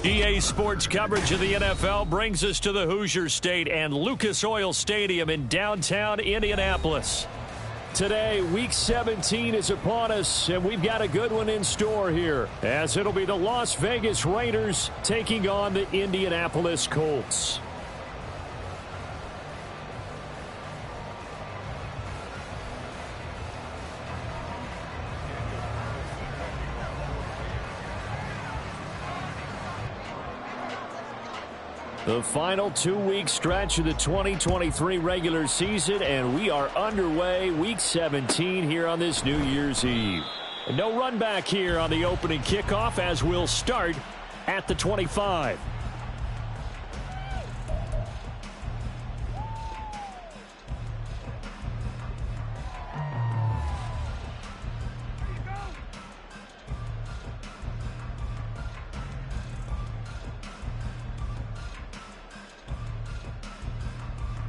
EA Sports coverage of the NFL brings us to the Hoosier State and Lucas Oil Stadium in downtown Indianapolis. Today, Week 17 is upon us, and we've got a good one in store here, as it'll be the Las Vegas Raiders taking on the Indianapolis Colts. The final 2-week stretch of the 2023 regular season, and we are underway Week 17 here on this New Year's Eve. And no run back here on the opening kickoff as we'll start at the 25.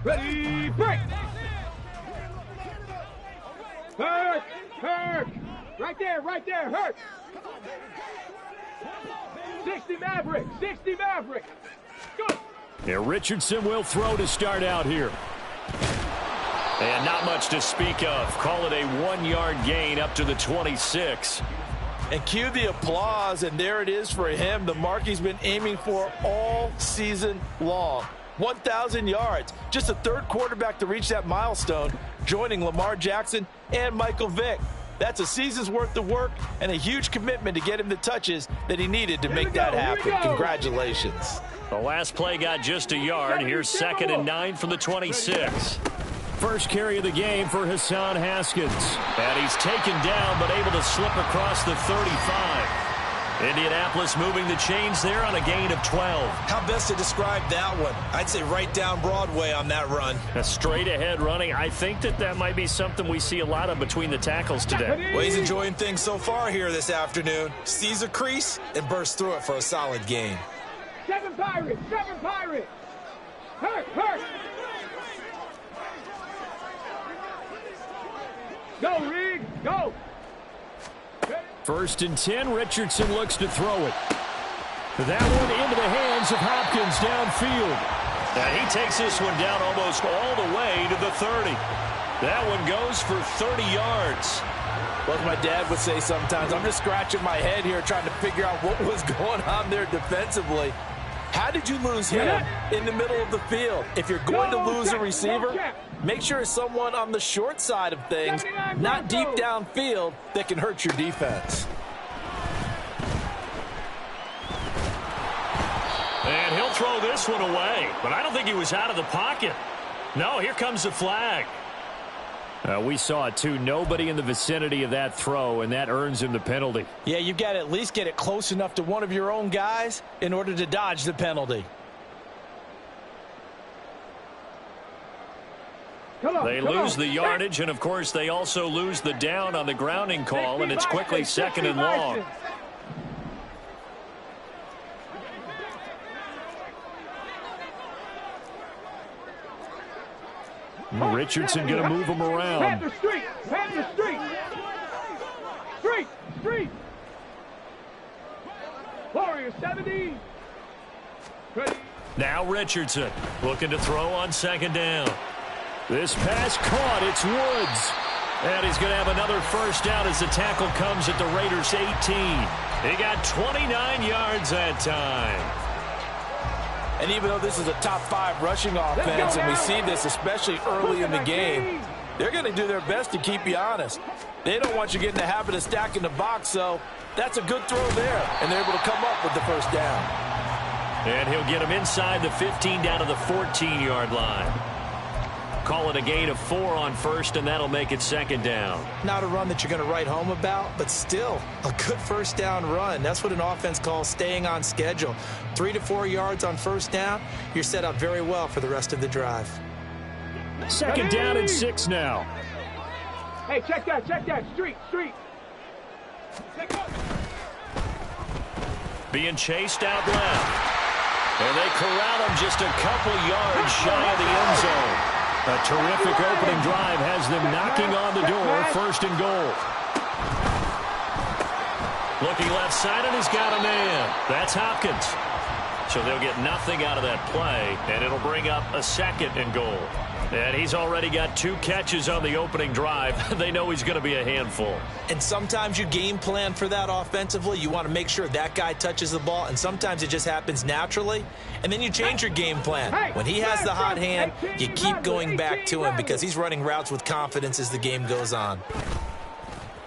Ready, break! Hurt! Hurt! Right there, hurt! 60 Maverick! 60 Maverick! Go! Yeah, Richardson will throw to start out here. And not much to speak of. Call it a 1-yard gain up to the 26. And cue the applause, and there it is for him. The mark he's been aiming for all season long. 1,000 yards. Just a third quarterback to reach that milestone, joining Lamar Jackson and Michael Vick. That's a season's worth of work and a huge commitment to get him the touches that he needed to make that happen. Congratulations. The last play got just a yard. Here's 2nd and 9 from the 26. First carry of the game for Hassan Haskins. And he's taken down but able to slip across the 35. Indianapolis moving the chains there on a gain of 12. How best to describe that one? I'd say right down Broadway on that run. A straight ahead running. I think that might be something we see a lot of between the tackles today. Well, he's enjoying things so far here this afternoon. Sees a crease and bursts through it for a solid gain. 7 Pirates! 7 Pirates! Hurt! Go, Reed! Go! 1st and 10, Richardson looks to throw it. That one into the hands of Hopkins downfield. And he takes this one down almost all the way to the 30. That one goes for 30 yards. Well, as my dad would say sometimes, I'm just scratching my head here trying to figure out what was going on there defensively. How did you lose him in the middle of the field? If you're going to lose a receiver, make sure it's someone on the short side of things, not deep downfield, that can hurt your defense. And he'll throw this one away, but I don't think he was out of the pocket. No, here comes the flag. We saw it too. Nobody in the vicinity of that throw, and that earns him the penalty. Yeah, you've got to at least get it close enough to one of your own guys in order to dodge the penalty. They lose the yardage, and of course they also lose the down on the grounding call, and it's quickly 2nd and long. Richardson going to move him around. Panther Street! Street! Warrior 70! Ready. Now Richardson looking to throw on 2nd down. This pass caught. It's Woods. And he's going to have another first down as the tackle comes at the Raiders' 18. He got 29 yards that time. And even though this is a top 5 rushing offense, and we see this especially early in the game, they're going to do their best to keep you honest. They don't want you getting the habit of stacking the box, so that's a good throw there. And they're able to come up with the first down. And he'll get him inside the 15 down to the 14-yard line. Call it a gain of 4 on 1st, and that'll make it 2nd down. Not a run that you're going to write home about, but still a good first down run. That's what an offense calls staying on schedule. 3 to 4 yards on first down, you're set up very well for the rest of the drive. 2nd down and 6 now. Hey, check that. Street. Being chased out left. And they corral him just a couple yards shy of the end zone. A terrific opening drive has them knocking on the door. 1st and goal. Looking left side, and he's got a man. That's Hopkins. So they'll get nothing out of that play, and it'll bring up a 2nd and goal. And he's already got 2 catches on the opening drive. They know he's going to be a handful. And sometimes you game plan for that offensively. You want to make sure that guy touches the ball, and sometimes it just happens naturally. And then you change your game plan. When he has the hot hand, you keep going back to him because he's running routes with confidence as the game goes on.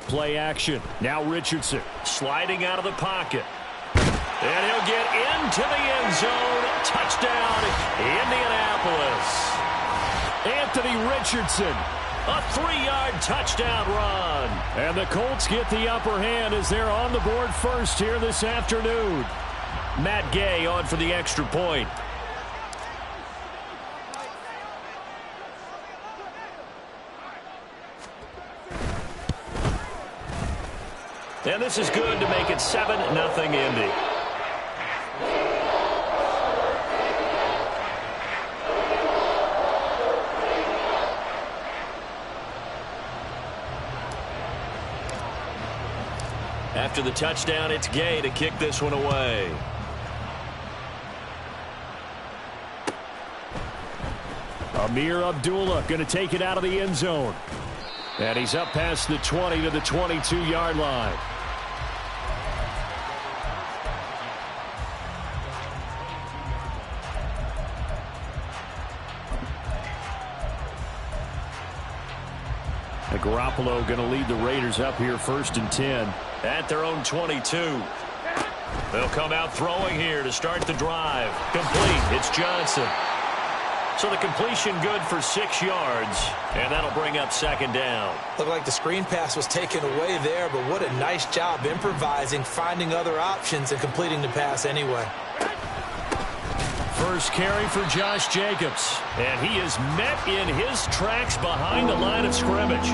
Play action. Now Richardson sliding out of the pocket. And he'll get into the end zone. Touchdown, Indianapolis. Anthony Richardson, a 3-yard touchdown run. And the Colts get the upper hand as they're on the board first here this afternoon. Matt Gay on for the extra point. And this is good to make it 7-0 Indy. After the touchdown, it's Gay to kick this one away. Amir Abdullah going to take it out of the end zone. And he's up past the 20 to the 22-yard line. Garoppolo going to lead the Raiders up here 1st and 10 at their own 22. They'll come out throwing here to start the drive. Complete. It's Johnson. So the completion good for 6 yards, and that'll bring up 2nd down. Looked like the screen pass was taken away there, but what a nice job improvising, finding other options, and completing the pass anyway. First carry for Josh Jacobs, and he is met in his tracks behind the line of scrimmage.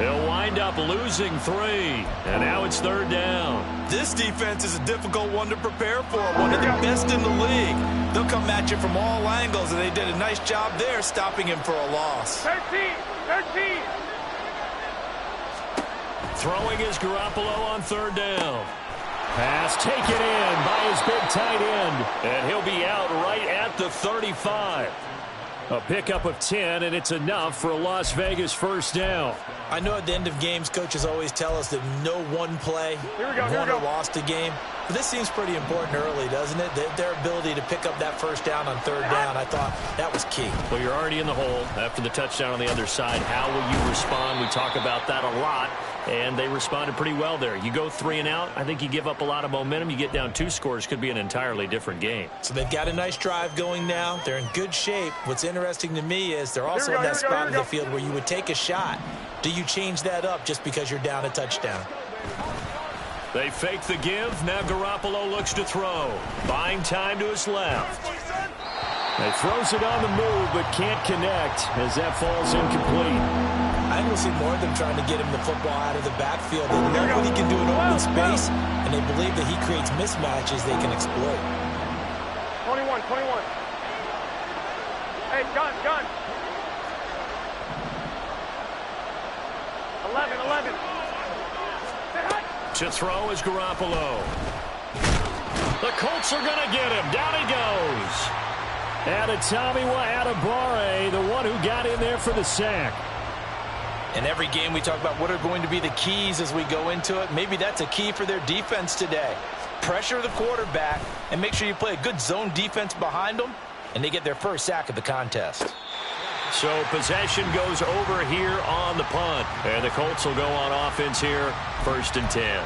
He'll wind up losing 3, and now it's 3rd down. This defense is a difficult one to prepare for, one of the best in the league. They'll come at you from all angles, and they did a nice job there stopping him for a loss. 13. Throwing is Garoppolo on 3rd down. Pass taken in by his big tight end, and he'll be out right at the 35. A pickup of 10, and it's enough for a Las Vegas 1st down. I know at the end of games, coaches always tell us that no one play won or lost a game. But this seems pretty important early, doesn't it? Their ability to pick up that 1st down on 3rd down, I thought that was key. Well, you're already in the hole after the touchdown on the other side. How will you respond? We talk about that a lot, and they responded pretty well there. You go 3 and out, I think you give up a lot of momentum. You get down 2 scores, could be an entirely different game. So they've got a nice drive going now. They're in good shape. What's interesting to me is they're also in that spot in the field where you would take a shot. Do you change that up just because you're down a touchdown? They fake the give. Now Garoppolo looks to throw. Buying time to his left. He throws it on the move, but can't connect as that falls incomplete. I think we'll see more of them trying to get him the football out of the backfield. They know what he can do in open space, and they believe that he creates mismatches they can exploit. 21. Hey, gun. 11. To throw is Garoppolo. The Colts are going to get him. Down he goes. And it's Tommy Adebawore, the one who got in there for the sack. In every game we talk about what are going to be the keys as we go into it. Maybe that's a key for their defense today. Pressure the quarterback and make sure you play a good zone defense behind them, and they get their first sack of the contest. So possession goes over here on the punt. And the Colts will go on offense here, 1st and 10.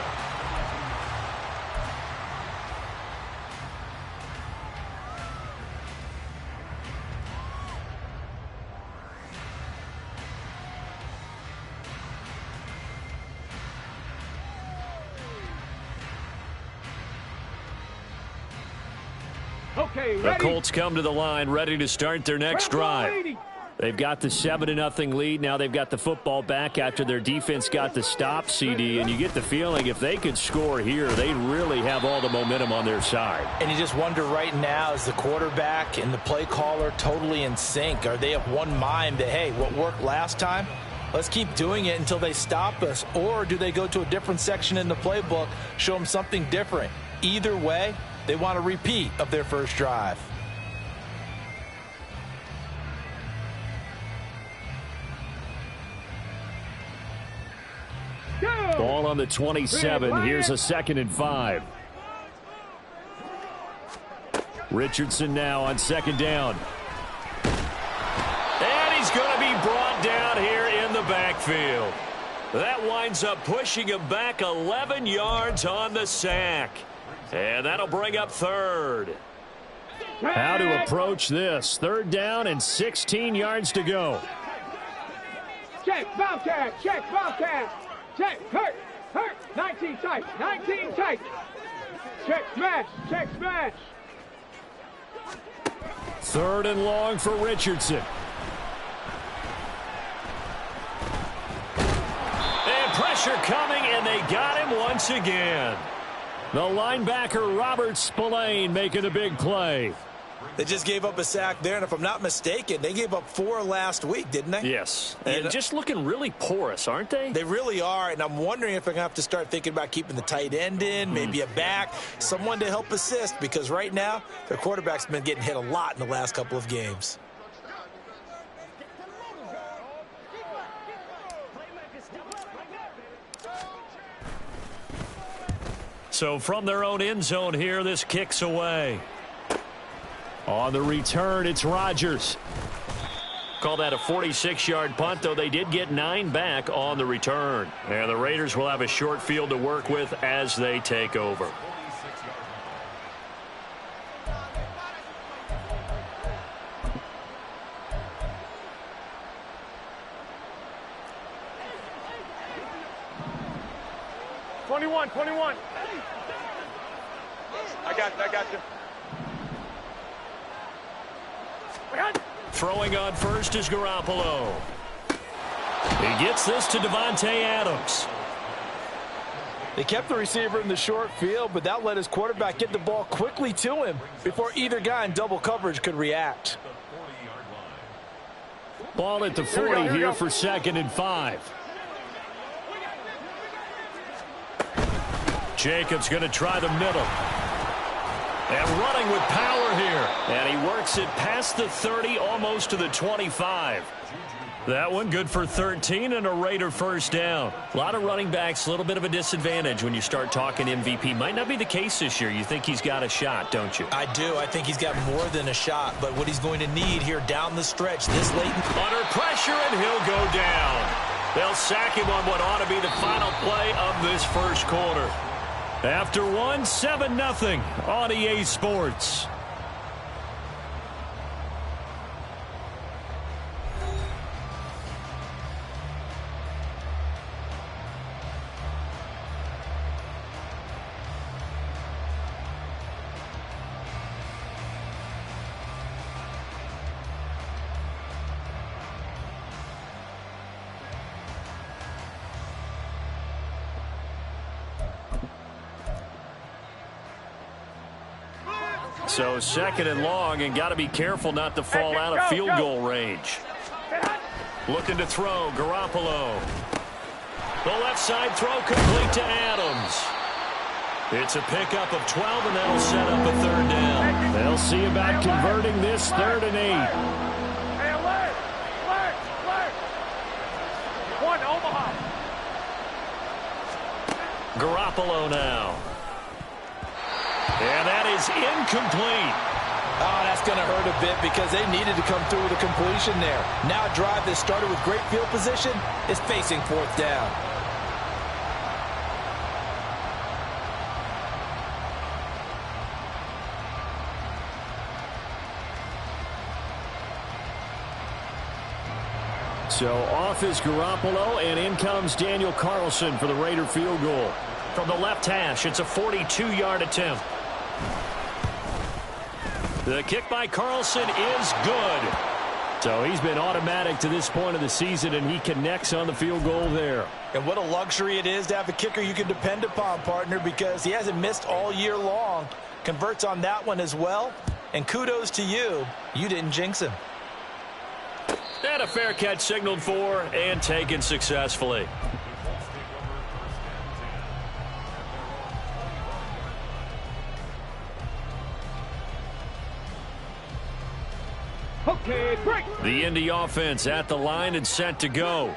Okay, The ready? Colts come to the line, ready to start their next drive. They've got the 7-0 lead. Now they've got the football back after their defense got the stop, CD. And you get the feeling if they could score here, they'd really have all the momentum on their side. And you just wonder right now, is the quarterback and the play caller totally in sync? Are they of one mind that, hey, what worked last time, let's keep doing it until they stop us? Or do they go to a different section in the playbook, show them something different? Either way, They want a repeat of their first drive. Ball on the 27. Here's a 2nd and 5. Richardson now on 2nd down. And he's going to be brought down here in the backfield. That winds up pushing him back 11 yards on the sack. And that'll bring up 3rd. How to approach this? 3rd down and 16 yards to go. Check, Bobcat, check, Bobcat. Check, hurt, 19 tight, 19 tight. Check, smash, 3rd and long for Richardson. And pressure coming, and they got him once again. The linebacker, Robert Spillane, making a big play. They just gave up a sack there, and if I'm not mistaken, they gave up 4 last week, didn't they? Yes, and just looking really porous, aren't they? They really are, and I'm wondering if they're going to have to start thinking about keeping the tight end in, maybe a back, someone to help assist, because right now, their quarterback's been getting hit a lot in the last couple of games. So from their own end zone here, this kicks away. On the return, it's Rodgers. Call that a 46-yard punt, though they did get 9 back on the return. And the Raiders will have a short field to work with as they take over.21. I got you. Throwing on first is Garoppolo. He gets this to Devontae Adams. They kept the receiver in the short field, but that let his quarterback get the ball quickly to him before either guy in double coverage could react. Ball at the 40 here for 2nd and 5. Jacobs going to try the middle. And running with power here. And he works it past the 30, almost to the 25. That one good for 13 and a Raider first down. A lot of running backs, a little bit of a disadvantage when you start talking MVP. Might not be the case this year. You think he's got a shot, don't you? I do. I think he's got more than a shot. But what he's going to need here down the stretch this late. Under pressure, and he'll go down. They'll sack him on what ought to be the final play of this first quarter. After 7-0 on EA Sports. So 2nd and long, and got to be careful not to fall out of field goal range. Looking to throw, Garoppolo. The left side throw complete to Adams. It's a pickup of 12, and that'll set up a 3rd down. They'll see about converting this 3rd and 8. Hey, alert! One, Omaha. Garoppolo now. And that is incomplete. Oh, that's going to hurt a bit because they needed to come through with a completion there. Now a drive that started with great field position is facing 4th down. So off is Garoppolo, and in comes Daniel Carlson for the Raider field goal. From the left hash, it's a 42-yard attempt. The kick by Carlson is good. So he's been automatic to this point of the season, and he connects on the field goal there. And what a luxury it is to have a kicker you can depend upon, partner, because he hasn't missed all year long. Converts on that one as well. And kudos to you. You didn't jinx him. And a fair catch signaled for and taken successfully. Okay, break. The Indy offense at the line and set to go.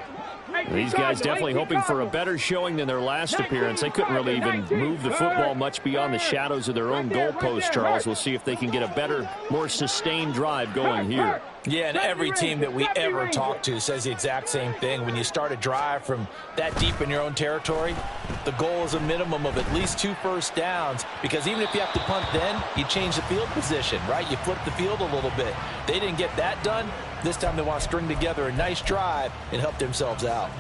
These guys definitely hoping for a better showing than their last appearance. They couldn't really even move the football much beyond the shadows of their own goalpost, Charles. We'll see if they can get a better, more sustained drive going here. Yeah, and every team that we ever talk to says the exact same thing. When you start a drive from that deep in your own territory, the goal is a minimum of at least 2 first downs, because even if you have to punt then, you change the field position, right? You flip the field a little bit. They didn't get that done. This time they want to string together a nice drive and help themselves out.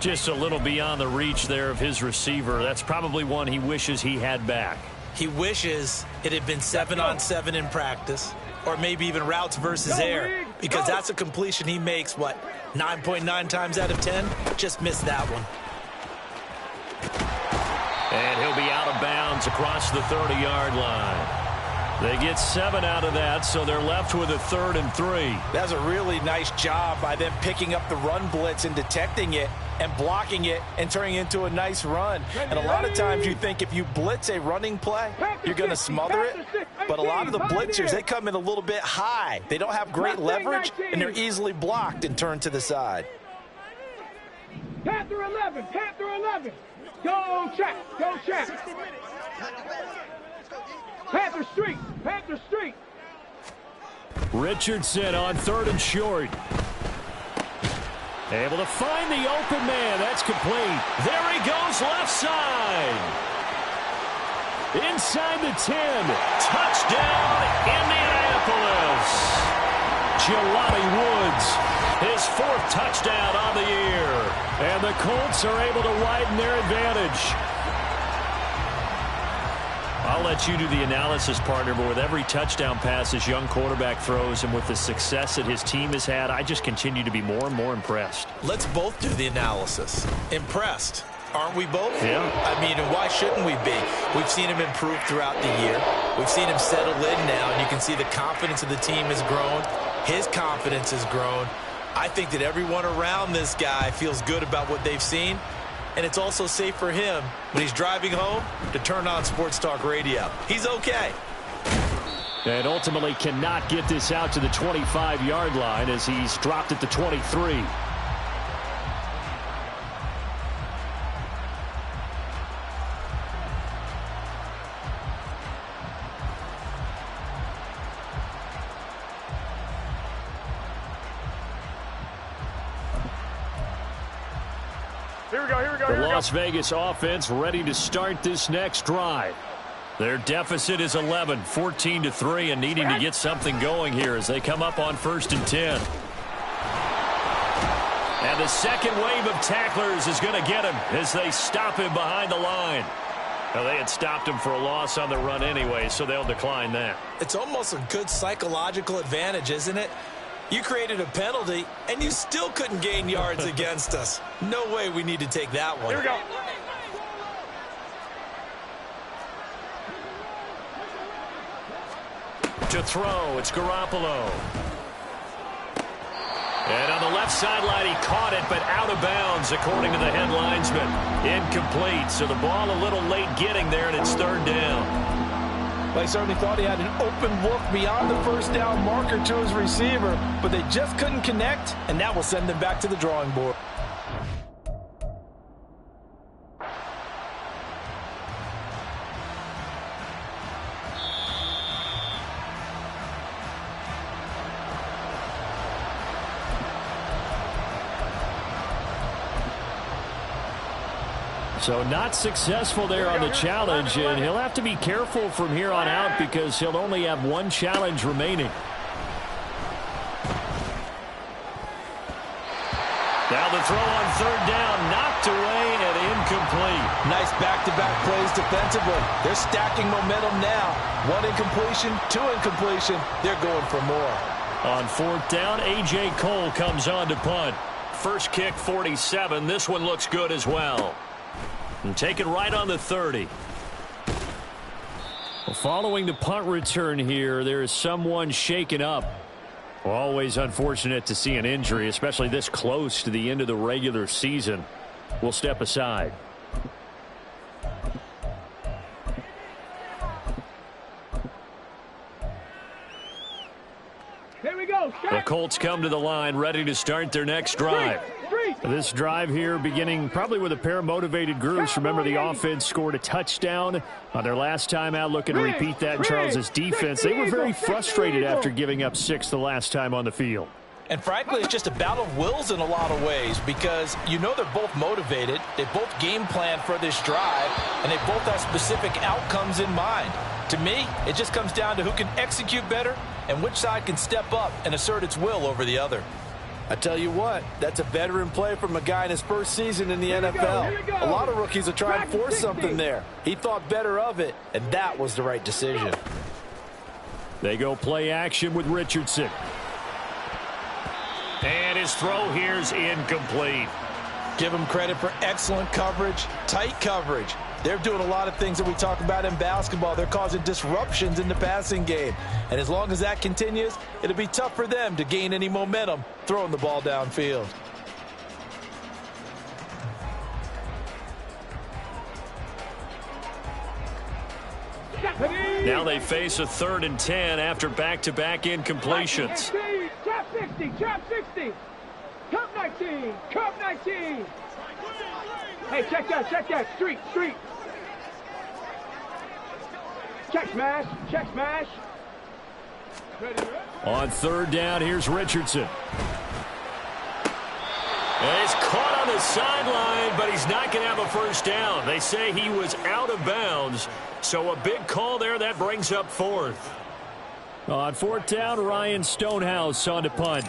Just a little beyond the reach there of his receiver. That's probably one he wishes he had back. He wishes it had been 7-on-7 in practice, or maybe even routes versus air, because that's a completion he makes, 9.9 times out of 10? Just missed that one. And he'll be out of bounds across the 30-yard line. They get 7 out of that, so they're left with a 3rd and 3. That's a really nice job by them picking up the run blitz and detecting it and blocking it and turning it into a nice run. And a lot of times you think if you blitz a running play, you're going to smother it. But a lot of the blitzers, they come in a little bit high. They don't have great leverage, and they're easily blocked and turned to the side. Panther 11, Panther 11. Go check, go check. Panther Street, Panther Street. Richardson on 3rd and short. Able to find the open man. That's complete. There he goes, left side. Inside the 10. Touchdown, Indianapolis. Jelani Woods, his 4th touchdown on the year. And the Colts are able to widen their advantage. I'll let you do the analysis, partner, but with every touchdown pass this young quarterback throws and with the success that his team has had, I just continue to be more and more impressed. Let's both do the analysis. Impressed, aren't we both? Yeah. I mean, and why shouldn't we be? We've seen him improve throughout the year. We've seen him settle in now, and you can see the confidence of the team has grown. His confidence has grown. I think that everyone around this guy feels good about what they've seen. And it's also safe for him when he's driving home to turn on Sports Talk Radio. He's okay. And ultimately cannot get this out to the 25-yard line as he's dropped at the 23. The Las Vegas offense ready to start this next drive. Their deficit is 11, 14-3, and needing to get something going here as they come up on 1st and 10. And the second wave of tacklers is going to get him as they stop him behind the line. Now, they had stopped him for a loss on the run anyway, so they'll decline that. It's almost a good psychological advantage, isn't it? You created a penalty, and you still couldn't gain yards against us. No way we need to take that one. Here we go. To throw, it's Garoppolo. And on the left sideline, he caught it, but out of bounds, according to the head linesman. Incomplete, so the ball a little late getting there, and it's 3rd down. They certainly thought he had an open look beyond the 1st down marker to his receiver, but they just couldn't connect, and that will send them back to the drawing board. So not successful there on the challenge, and he'll have to be careful from here on out because he'll only have 1 challenge remaining. Now the throw on 3rd down, knocked away and incomplete. Nice back-to-back plays defensively. They're stacking momentum now. 1 incompletion, 2 incompletion. They're going for more. On 4th down, A.J. Cole comes on to punt. First kick, 47. This one looks good as well. And take it right on the 30. Well, following the punt return here, there is someone shaken up. Always unfortunate to see an injury, especially this close to the end of the regular season. We'll step aside. Here we go. The Colts come to the line, ready to start their next drive. This drive here beginning probably with a pair of motivated groups. Remember, the offense scored a touchdown on their last time out, looking to repeat that in Charles' defense. They were very frustrated after giving up 6 the last time on the field. And frankly, it's just a battle of wills in a lot of ways because you know they're both motivated. They both game plan for this drive, and they both have specific outcomes in mind. To me, it just comes down to who can execute better and which side can step up and assert its will over the other. I tell you what, that's a veteran play from a guy in his first season in the NFL. A lot of rookies will try and force something there. He thought better of it, and that was the right decision. They go play action with Richardson. And his throw here's incomplete. Give him credit for excellent coverage, tight coverage. They're doing a lot of things that we talk about in basketball. They're causing disruptions in the passing game. And as long as that continues, it'll be tough for them to gain any momentum throwing the ball downfield. Now they face a 3rd and 10 after back-to-back incompletions. Trap 60, trap 60. Cup 19, cup 19. Hey, check that. Street. Check smash. On 3rd down, here's Richardson. And he's caught on the sideline, but he's not going to have a first down. They say he was out of bounds, so a big call there. That brings up 4th. On 4th down, Ryan Stonehouse on to punt.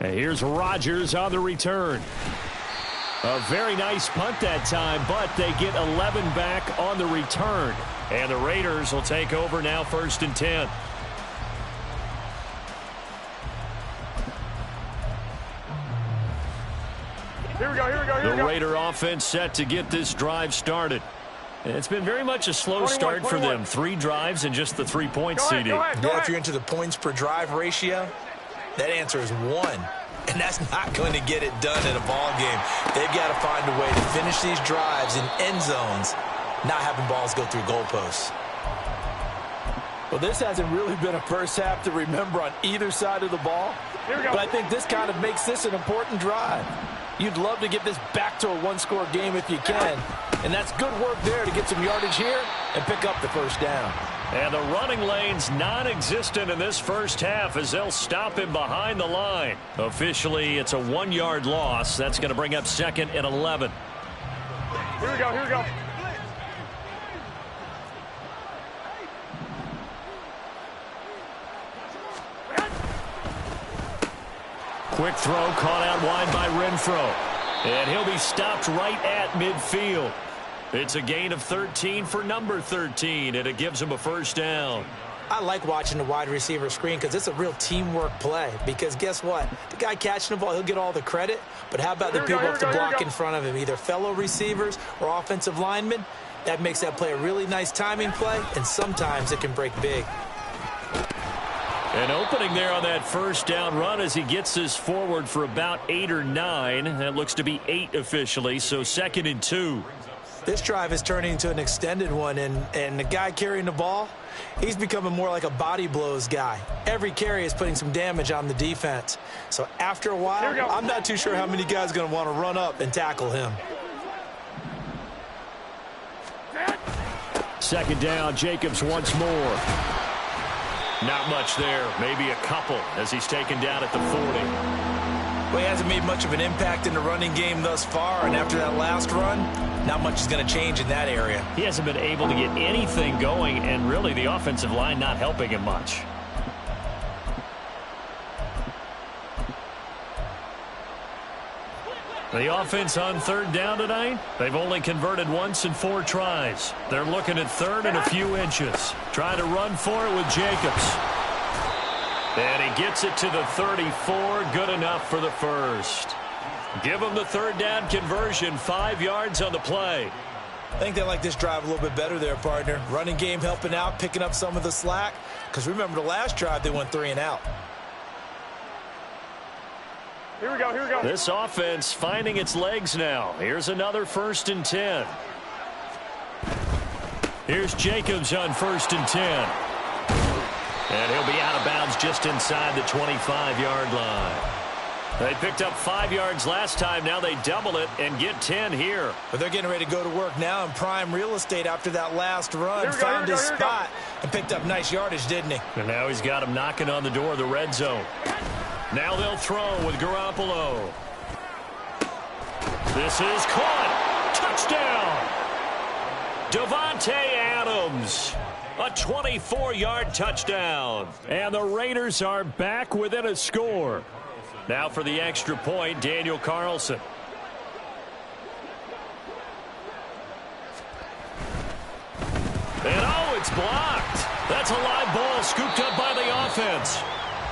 And here's Rodgers on the return. A very nice punt that time, but they get 11 back on the return. And the Raiders will take over now, 1st and 10. Here we go. The Raider offense set to get this drive started. It's been very much a slow start for them. 3 drives and just the 3 points, CD. Yeah, if you're into the points per drive ratio, that answer is 1. And that's not going to get it done in a ball game. They've got to find a way to finish these drives in end zones, not having balls go through goalposts. Well, this hasn't really been a first half to remember on either side of the ball. But I think this kind of makes this an important drive. You'd love to get this back to a 1-score game if you can. And that's good work there to get some yardage here and pick up the first down. And the running lane's non-existent in this first half as they'll stop him behind the line. Officially, it's a 1-yard loss. That's going to bring up 2nd and 11. Here we go. Quick throw caught out wide by Renfro. And he'll be stopped right at midfield. It's a gain of 13 for number 13, and it gives him a first down. I like watching the wide receiver screen because it's a real teamwork play. Because guess what? The guy catching the ball, he'll get all the credit. But how about the people up the block in front of him, either fellow receivers or offensive linemen? That makes that play a really nice timing play, and sometimes it can break big. An opening there on that first down run as he gets this forward for about 8 or 9. That looks to be 8 officially, so 2nd and 2. This drive is turning into an extended one, and the guy carrying the ball, he's becoming more like a body blows guy. Every carry is putting some damage on the defense. So after a while, I'm not too sure how many guys are going to want to run up and tackle him. 2nd down, Jacobs once more. Not much there, maybe a couple as he's taken down at the 40. Well, he hasn't made much of an impact in the running game thus far, and after that last run, not much is going to change in that area. He hasn't been able to get anything going, and really the offensive line not helping him much. The offense on 3rd down tonight, they've only converted once in 4 tries. They're looking at 3rd and a few inches. Trying to run for it with Jacobs. And he gets it to the 34. Good enough for the first. Give him the 3rd down conversion. 5 yards on the play. I think they like this drive a little bit better there, partner. Running game helping out, picking up some of the slack. Because remember the last drive, they went 3 and out. Here we go. This offense finding its legs now. Here's another 1st and 10. Here's Jacobs on 1st and 10. And he'll be out of bounds just inside the 25-yard line. They picked up 5 yards last time. Now they double it and get 10 here. But they're getting ready to go to work now in prime real estate after that last run. Found his spot and picked up nice yardage, didn't he? And now he's got him knocking on the door of the red zone. Now they'll throw with Garoppolo. This is caught. Touchdown. Davante Adams. A 24-yard touchdown. And the Raiders are back within a score. Now for the extra point, Daniel Carlson. And oh, it's blocked. That's a live ball scooped up by the offense.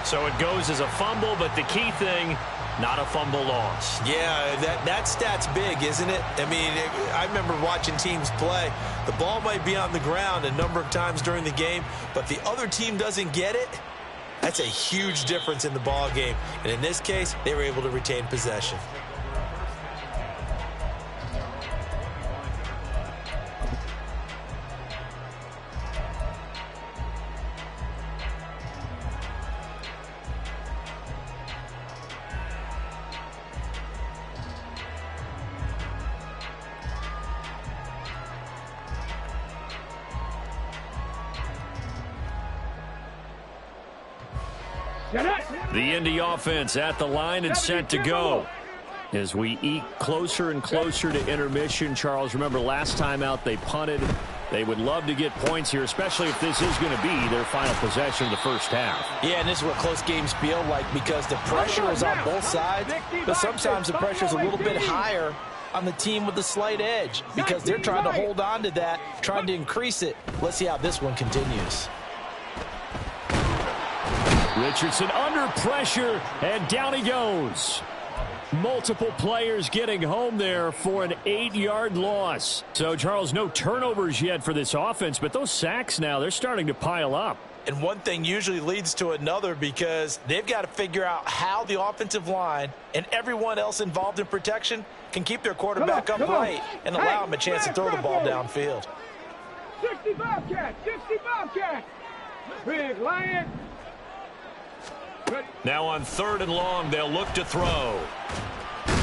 So it goes as a fumble, but the key thing, not a fumble loss. Yeah, that stat's big, isn't it? I mean, I remember watching teams play. The ball might be on the ground a number of times during the game, but the other team doesn't get it. That's a huge difference in the ball game. And in this case, they were able to retain possession. The Indy offense at the line and set to go. As we eke closer and closer to intermission, Charles, remember last time out they punted. They would love to get points here, especially if this is going to be their final possession of the first half. Yeah, and this is what close games feel like because the pressure is on both sides, but sometimes the pressure is a little bit higher on the team with the slight edge because they're trying to hold on to that, trying to increase it. Let's see how this one continues. Richardson under pressure, and down he goes. Multiple players getting home there for an 8-yard loss. So, Charles, no turnovers yet for this offense, but those sacks now, they're starting to pile up. And one thing usually leads to another because they've got to figure out how the offensive line and everyone else involved in protection can keep their quarterback upright and allow him a chance to throw the ball downfield. 60 Bobcat, 60 Bobcat. Big Lion. Now on 3rd and long, they'll look to throw.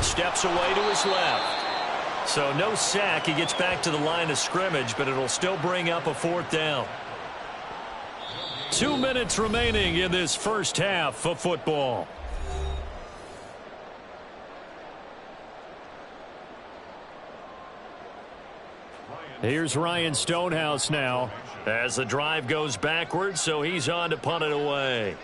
Steps away to his left. So no sack. He gets back to the line of scrimmage, but it'll still bring up a 4th down. 2 minutes remaining in this first half of football. Here's Ryan Stonehouse now as the drive goes backwards, so he's on to punt it away.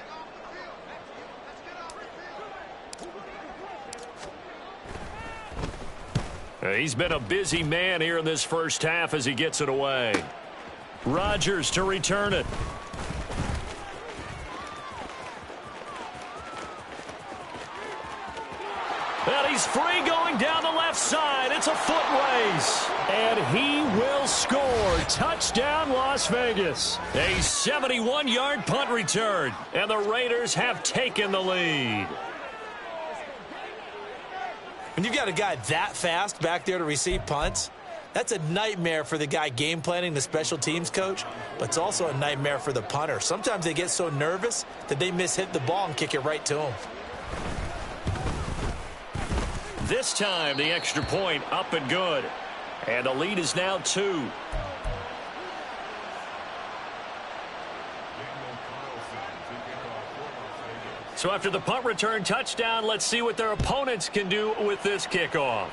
He's been a busy man here in this first half as he gets it away. Rodgers to return it. And he's free going down the left side. It's a foot race. And he will score. Touchdown, Las Vegas. A 71-yard punt return. And the Raiders have taken the lead. When you've got a guy that fast back there to receive punts, that's a nightmare for the guy game planning, the special teams coach, but it's also a nightmare for the punter. Sometimes they get so nervous that they hit the ball and kick it right to him. This time, the extra point up and good. And the lead is now 2. So after the punt return touchdown, let's see what their opponents can do with this kickoff.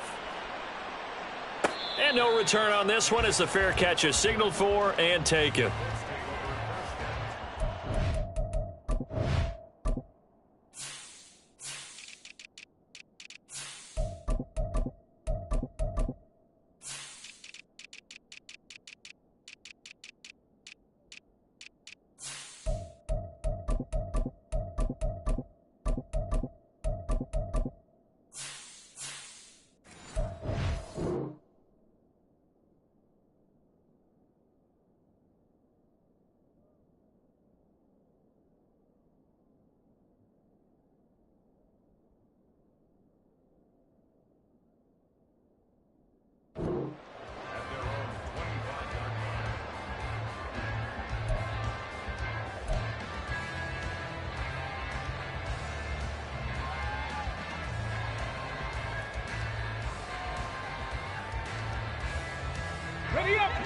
And no return on this one as the fair catch is signaled for and taken.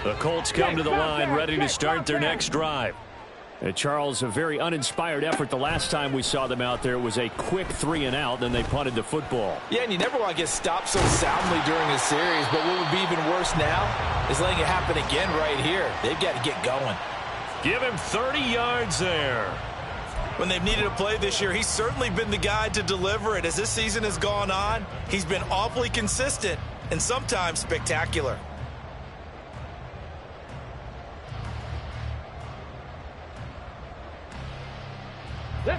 The Colts come to the line, ready to start their next drive. Charles, a very uninspired effort the last time we saw them out there. It was a quick 3-and-out, then they punted the football. Yeah, and you never want to get stopped so soundly during a series, but what would be even worse now is letting it happen again right here. They've got to get going. Give him 30 yards there. When they've needed a play this year, he's certainly been the guy to deliver it. As this season has gone on, he's been awfully consistent and sometimes spectacular.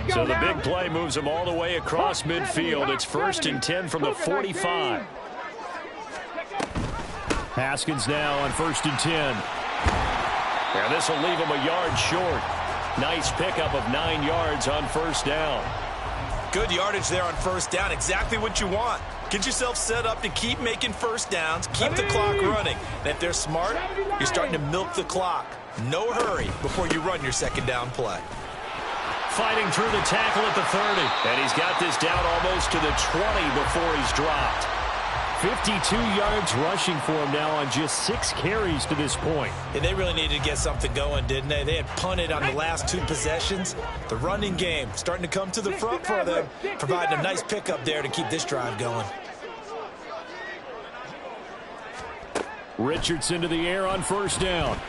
So the big play moves him all the way across midfield. It's 1st and 10 from the 45. Haskins now on 1st and 10. And this will leave him a yard short. Nice pickup of 9 yards on 1st down. Good yardage there on 1st down. Exactly what you want. Get yourself set up to keep making 1st downs, keep the clock running. And if they're smart, you're starting to milk the clock. No hurry before you run your 2nd down play. Fighting through the tackle at the 30. And he's got this down almost to the 20 before he's dropped. 52 yards rushing for him now on just 6 carries to this point. And they really needed to get something going, didn't they? They had punted on the last 2 possessions. The running game starting to come to the front for them, providing a nice pickup there to keep this drive going. Richardson to the air on 1st down.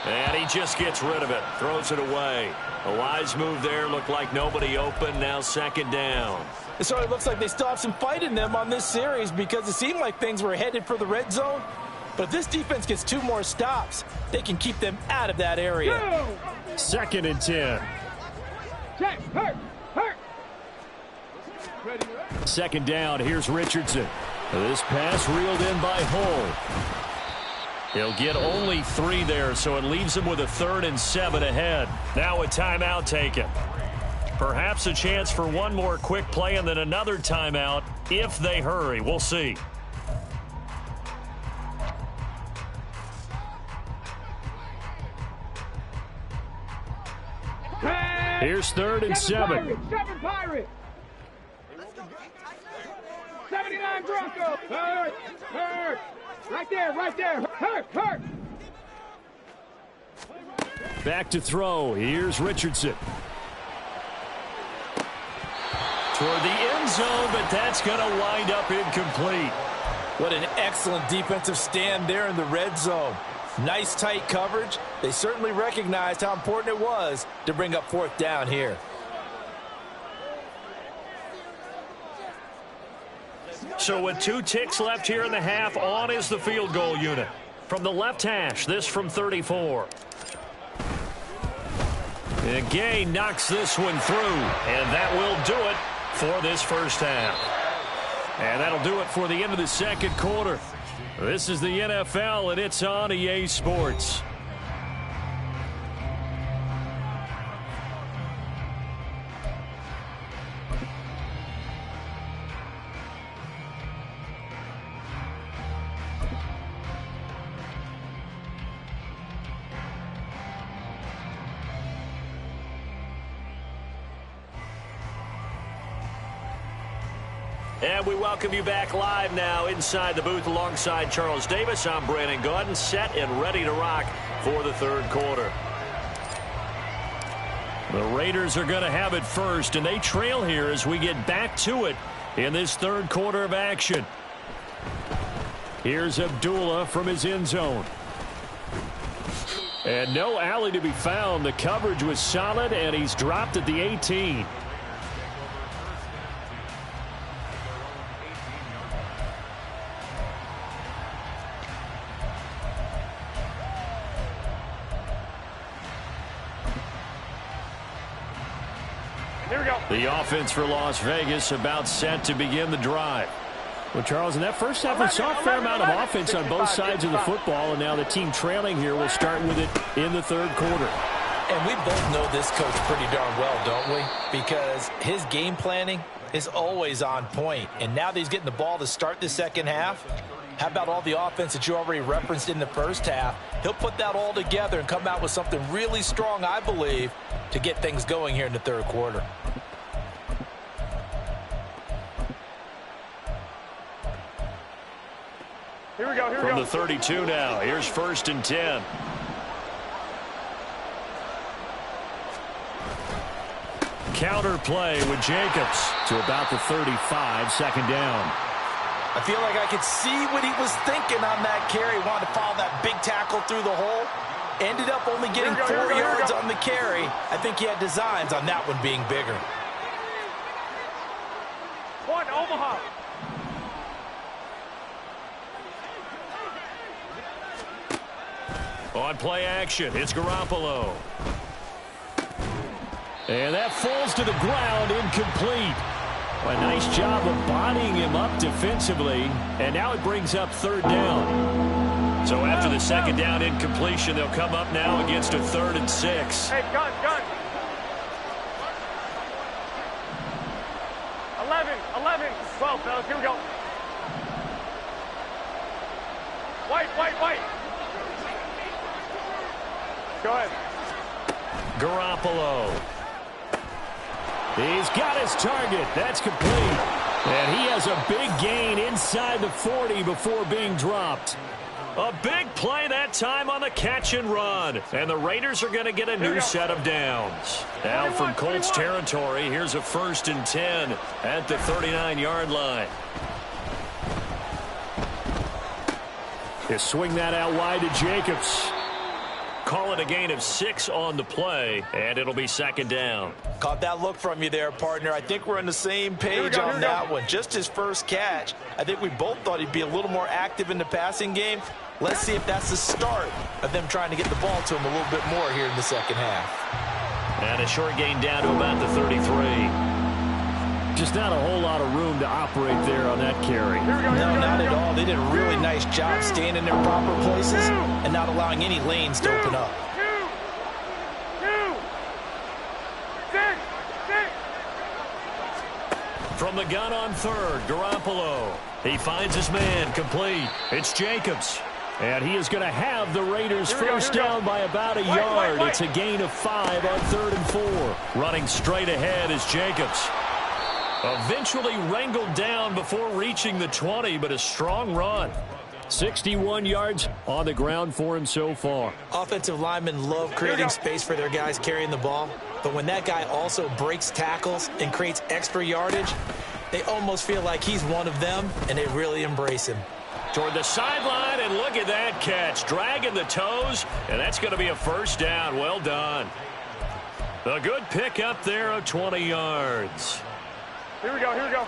And he just gets rid of it, throws it away. A wise move there, looked like nobody open, now 2nd down. It sort of looks like they still have some fight in them on this series because it seemed like things were headed for the red zone. But if this defense gets 2 more stops, they can keep them out of that area. 2nd and 10. Check, hurt. 2nd down, here's Richardson. This pass reeled in by Hull. He'll get only 3 there, so it leaves him with a 3rd and 7 ahead. Now a timeout taken. Perhaps a chance for one more quick play and then another timeout if they hurry. We'll see. Here's 3rd and 7. 7 Pirates. 79 Broncos. Hurt. Right there. Hurt. Back to throw. Here's Richardson. Toward the end zone, but that's going to wind up incomplete. What an excellent defensive stand there in the red zone. Nice tight coverage. They certainly recognized how important it was to bring up 4th down here. So with 2 ticks left here in the half, on is the field goal unit. From the left hash, this from 34. And Gay knocks this one through, and that will do it for this 1st half. And that'll do it for the end of the 2nd quarter. This is the NFL, and it's on EA Sports. And we welcome you back live now inside the booth alongside Charles Davis. I'm Brandon Gaudin, set and ready to rock for the 3rd quarter. The Raiders are going to have it first, and they trail here as we get back to it in this 3rd quarter of action. Here's Abdullah from his end zone. And no alley to be found. The coverage was solid, and he's dropped at the 18. The offense for Las Vegas about set to begin the drive. Well, Charles, in that first half, we saw a fair amount of offense on both sides of the football, and now the team trailing here will start with it in the 3rd quarter. And we both know this coach pretty darn well, don't we? Because his game planning is always on point. And now that he's getting the ball to start the 2nd half, how about all the offense that you already referenced in the 1st half? He'll put that all together and come out with something really strong, I believe, to get things going here in the 3rd quarter. From the 32 now, here's 1st and 10. Counter play with Jacobs to about the 35, 2nd down. I feel like I could see what he was thinking on that carry. Wanted to follow that big tackle through the hole. Ended up only getting 4 yards on the carry. I think he had designs on that one being bigger. One, Omaha. On play action, it's Garoppolo. And that falls to the ground, incomplete. A nice job of bodying him up defensively, and now it brings up 3rd down. So after the 2nd down incompletion, they'll come up now against a 3rd and 6. Hey, gun. 11, 12, fellas, here we go. White. Go ahead. Garoppolo. He's got his target. That's complete. And he has a big gain inside the 40 before being dropped. A big play that time on the catch and run. And the Raiders are going to get a new set of downs. Now from Colts territory, here's a 1st and 10 at the 39-yard line. They swing that out wide to Jacobs. Call it a gain of 6 on the play, and it'll be 2nd down. Caught that look from you there, partner. I think we're on the same page on that one. Just his first catch. I think we both thought he'd be a little more active in the passing game. Let's see if that's the start of them trying to get the ball to him a little bit more here in the 2nd half. And a short gain down to about the 33. Just not a whole lot of room to operate there on that carry. No, not at all. They did a really nice job staying in their proper places and not allowing any lanes to open up. 6. From the gun on 3rd, Garoppolo. He finds his man, complete. It's Jacobs. And he is going to have the Raiders first down by about a yard. It's a gain of 5 on 3rd and 4. Running straight ahead is Jacobs. Eventually wrangled down before reaching the 20, but a strong run. 61 yards on the ground for him so far. Offensive linemen love creating space for their guys carrying the ball, but when that guy also breaks tackles and creates extra yardage, they almost feel like he's one of them, and they really embrace him. Toward the sideline, and look at that catch. Dragging the toes, and that's going to be a 1st down. Well done. A good pick up there of 20 yards. Here we go.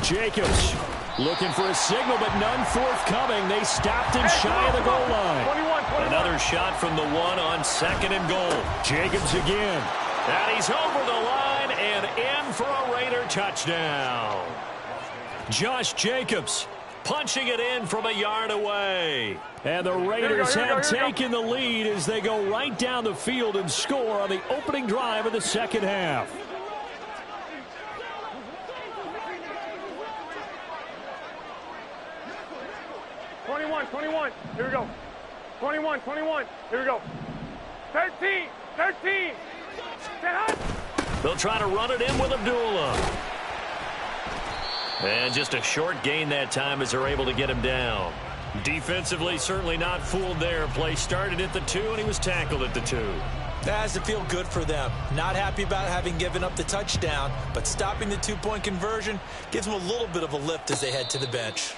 Jacobs looking for a signal, but none forthcoming. They stopped him shy of the goal line. 21. Another shot from the 1 on 2nd and goal. Jacobs again. And he's over the line and in for a Raider touchdown. Josh Jacobs punching it in from a yard away. And the Raiders have taken the lead as they go right down the field and score on the opening drive of the 2nd half. Here we go. 21. Here we go. 13. They'll try to run it in with Abdullah. And just a short gain that time as they're able to get him down. Defensively, certainly not fooled there. Play started at the 2, and he was tackled at the 2. That has to feel good for them. Not happy about having given up the touchdown, but stopping the 2-point conversion gives them a little bit of a lift as they head to the bench.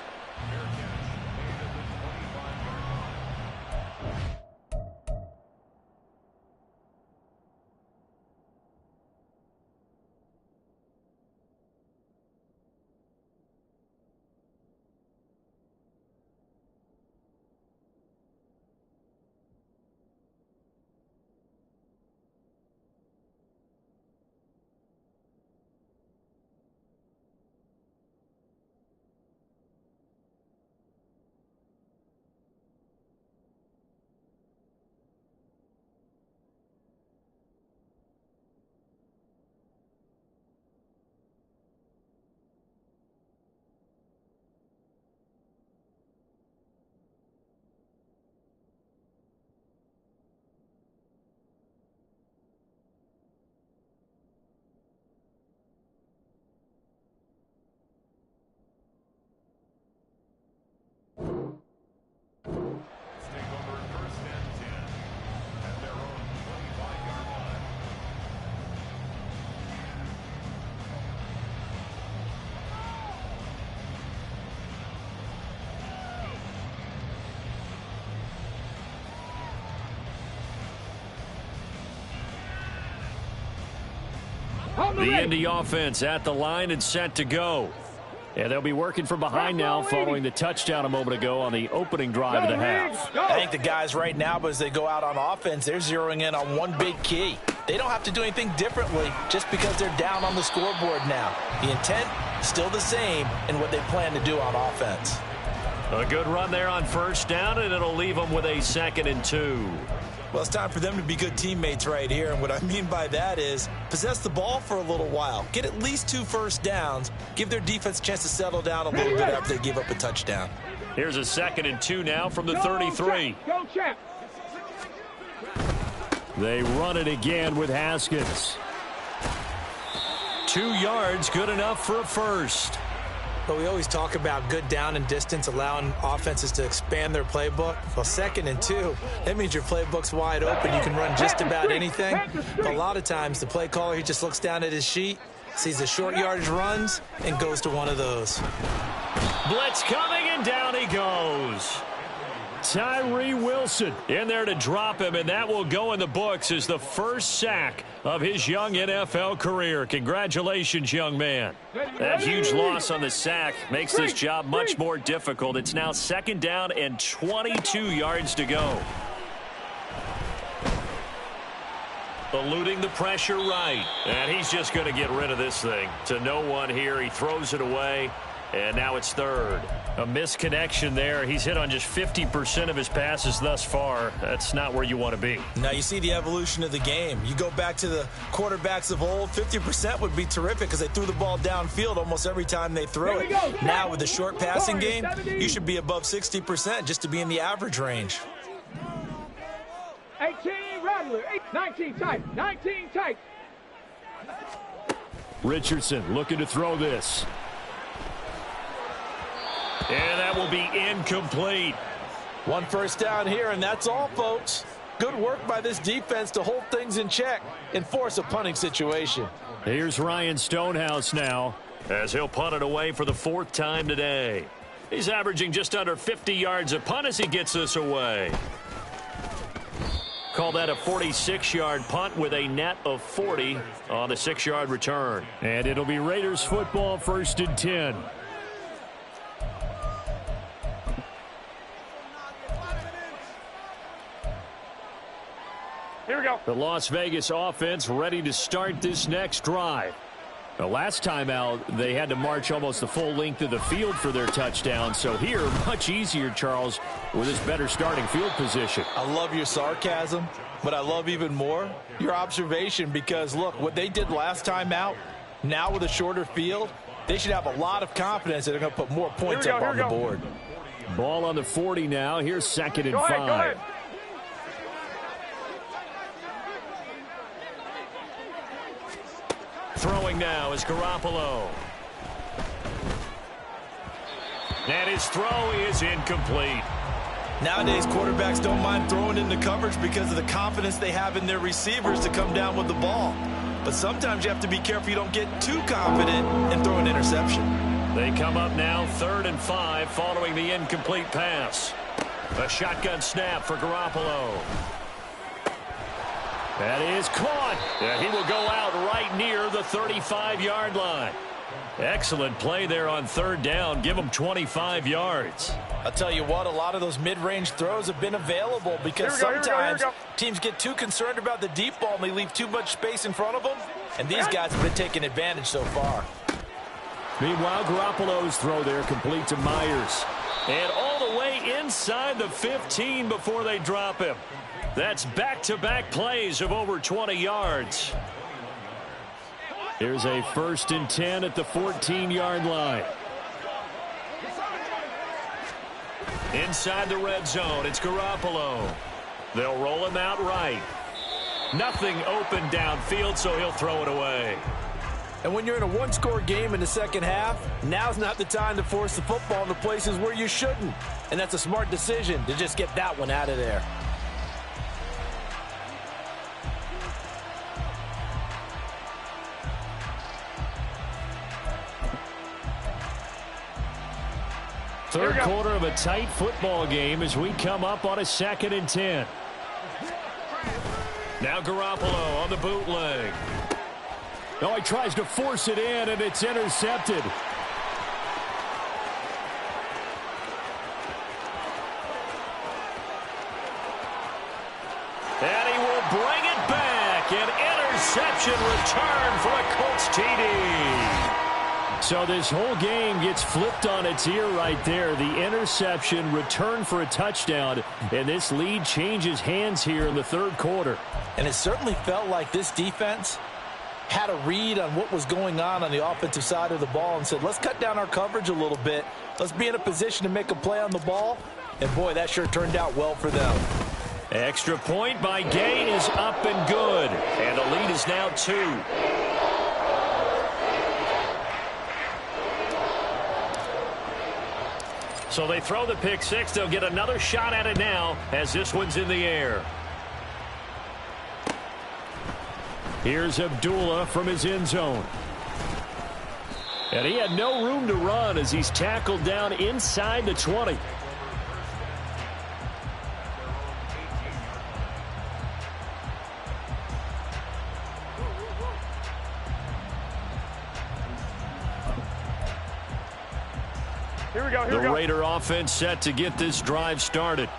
The Indy offense at the line and set to go. And they'll be working from behind now following the touchdown a moment ago on the opening drive of the half. I think the guys right now, as they go out on offense, they're zeroing in on one big key. They don't have to do anything differently just because they're down on the scoreboard now. The intent, still the same in what they plan to do on offense. A good run there on first down, and it'll leave them with a 2nd and 2. Well, it's time for them to be good teammates right here. And what I mean by that is possess the ball for a little while. Get at least 2 first downs. Give their defense a chance to settle down a little bit after they give up a touchdown. Here's a 2nd and 2 now from the 33. Go, Champ. They run it again with Haskins. 2 yards, good enough for a first. But we always talk about good down and distance, allowing offenses to expand their playbook. Well, 2nd and 2, that means your playbook's wide open. You can run just about anything. But a lot of times, the play caller, he just looks down at his sheet, sees the short yardage runs, and goes to one of those. Blitz coming, and down he goes. Tyree Wilson in there to drop him, and that will go in the books as the first sack of his young NFL career. Congratulations, young man. That huge loss on the sack makes this job much more difficult. It's now 2nd down and 22 yards to go. Eluding the pressure right, and he's just going to get rid of this thing. To no one here, he throws it away. And now it's 3rd. A misconnection there. He's hit on just 50% of his passes thus far. That's not where you want to be. Now you see the evolution of the game. You go back to the quarterbacks of old, 50% would be terrific because they threw the ball downfield almost every time they throw it. Now with the short passing game, you should be above 60% just to be in the average range. 18, Rattler. 19, tight. 19, tight. Richardson looking to throw this. And that will be incomplete. 1 first down here, and that's all, folks. Good work by this defense to hold things in check and force a punting situation. Here's Ryan Stonehouse now as he'll punt it away for the 4th time today. He's averaging just under 50 yards a punt as he gets this away. Call that a 46-yard punt with a net of 40 on the 6-yard return. And it'll be Raiders football, 1st and 10. Here we go. The Las Vegas offense ready to start this next drive. The last time out, they had to march almost the full length of the field for their touchdown. So here, much easier, Charles, with this better starting field position. I love your sarcasm, but I love even more your observation because, look, what they did last time out, now with a shorter field, they should have a lot of confidence that they're going to put more points up on the board. Ball on the 40 now. Here's 2nd and 5. Go ahead. Throwing now is Garoppolo. And his throw is incomplete. Nowadays, quarterbacks don't mind throwing into coverage because of the confidence they have in their receivers to come down with the ball. But sometimes you have to be careful you don't get too confident and throw an interception. They come up now 3rd and 5 following the incomplete pass. A shotgun snap for Garoppolo. That is caught. And he will go out right near the 35-yard line. Excellent play there on 3rd down. Give him 25 yards. I'll tell you what, a lot of those mid-range throws have been available because sometimes teams get too concerned about the deep ball and they leave too much space in front of them. And these guys have been taking advantage so far. Meanwhile, Garoppolo's throw there complete to Myers. And all the way inside the 15 before they drop him. That's back-to-back plays of over 20 yards. Here's a 1st and 10 at the 14-yard line. Inside the red zone, it's Garoppolo. They'll roll him out right. Nothing open downfield, so he'll throw it away. And when you're in a one-score game in the second half, now's not the time to force the football in the places where you shouldn't. And that's a smart decision to just get that one out of there. Third quarter of a tight football game as we come up on a 2nd and 10. Now Garoppolo on the bootleg. Oh, he tries to force it in, and it's intercepted. And he will bring it back. An interception return for a Colts TD. So this whole game gets flipped on its ear right there. The interception, return for a touchdown, and this lead changes hands here in the third quarter. And it certainly felt like this defense had a read on what was going on the offensive side of the ball and said, let's cut down our coverage a little bit. Let's be in a position to make a play on the ball. And, boy, that sure turned out well for them. Extra point by Gay is up and good. And the lead is now 2. So they throw the pick six. They'll get another shot at it now as this one's in the air. Here's Abdullah from his end zone. And he had no room to run as he's tackled down inside the 20. The Raider offense set to get this drive started.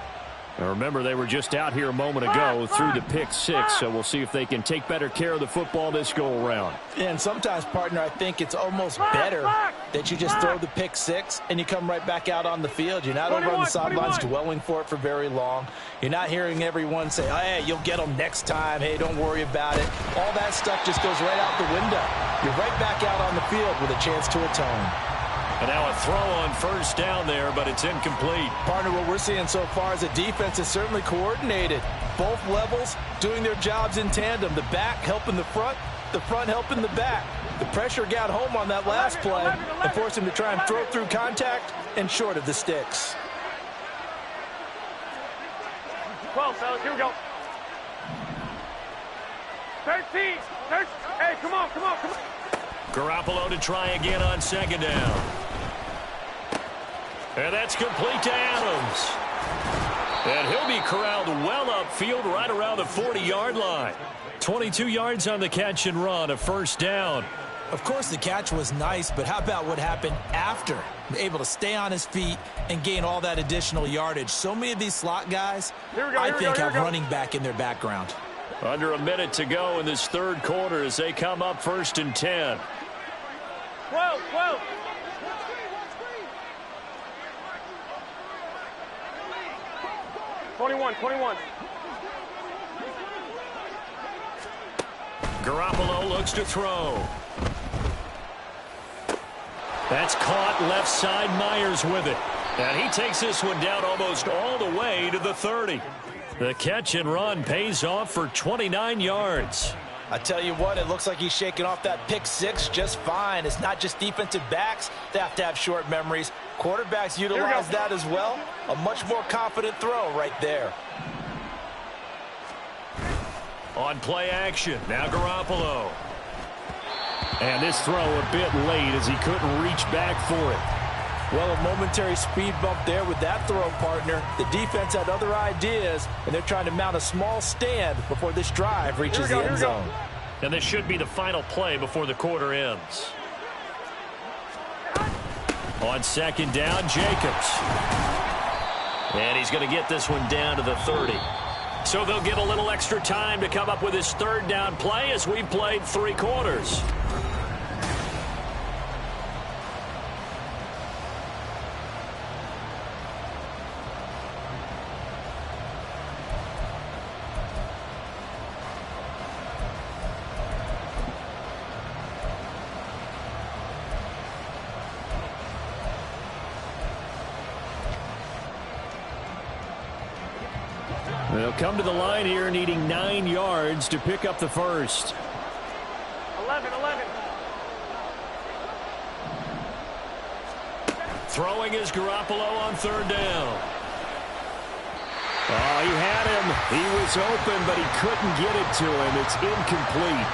Now remember, they were just out here a moment ago through the pick six, so we'll see if they can take better care of the football this go around. And sometimes, partner, I think it's almost better that you just throw the pick six and you come right back out on the field. You're not over on the sidelines dwelling for it for very long. You're not hearing everyone say, hey, you'll get them next time. Hey, don't worry about it. All that stuff just goes right out the window. You're right back out on the field with a chance to atone. And now a throw on first down there, but it's incomplete. Partner, what we're seeing so far is a defense is certainly coordinated. Both levels doing their jobs in tandem. The back helping the front helping the back. The pressure got home on that last play and forced him to try and throw through contact and short of the sticks. 12, fellas, here we go. 13. Hey, come on. Garoppolo to try again on second down. And that's complete to Adams. And he'll be corralled well upfield right around the 40-yard line. 22 yards on the catch and run, a first down. Of course, the catch was nice, but how about what happened after? Able to stay on his feet and gain all that additional yardage. So many of these slot guys, I think, have running back in their background. Under a minute to go in this third quarter as they come up 1st and 10. 12. 21. Garoppolo looks to throw. That's caught left side. Myers with it. And he takes this one down almost all the way to the 30. The catch and run pays off for 29 yards. I tell you what, it looks like he's shaking off that pick six just fine. It's not just defensive backs that have short memories. Quarterbacks utilize that as well. A much more confident throw right there. On play action, now Garoppolo. And this throw a bit late as he couldn't reach back for it. Well, a momentary speed bump there with that throw, partner. The defense had other ideas, and they're trying to mount a small stand before this drive reaches the end zone. And this should be the final play before the quarter ends. On second down, Jacobs. And he's going to get this one down to the 30. So they'll get a little extra time to come up with his third down play as we've played 3 quarters. They'll come to the line here needing 9 yards to pick up the first. 11. Throwing is Garoppolo on third down. Oh, he had him. He was open, but he couldn't get it to him. It's incomplete.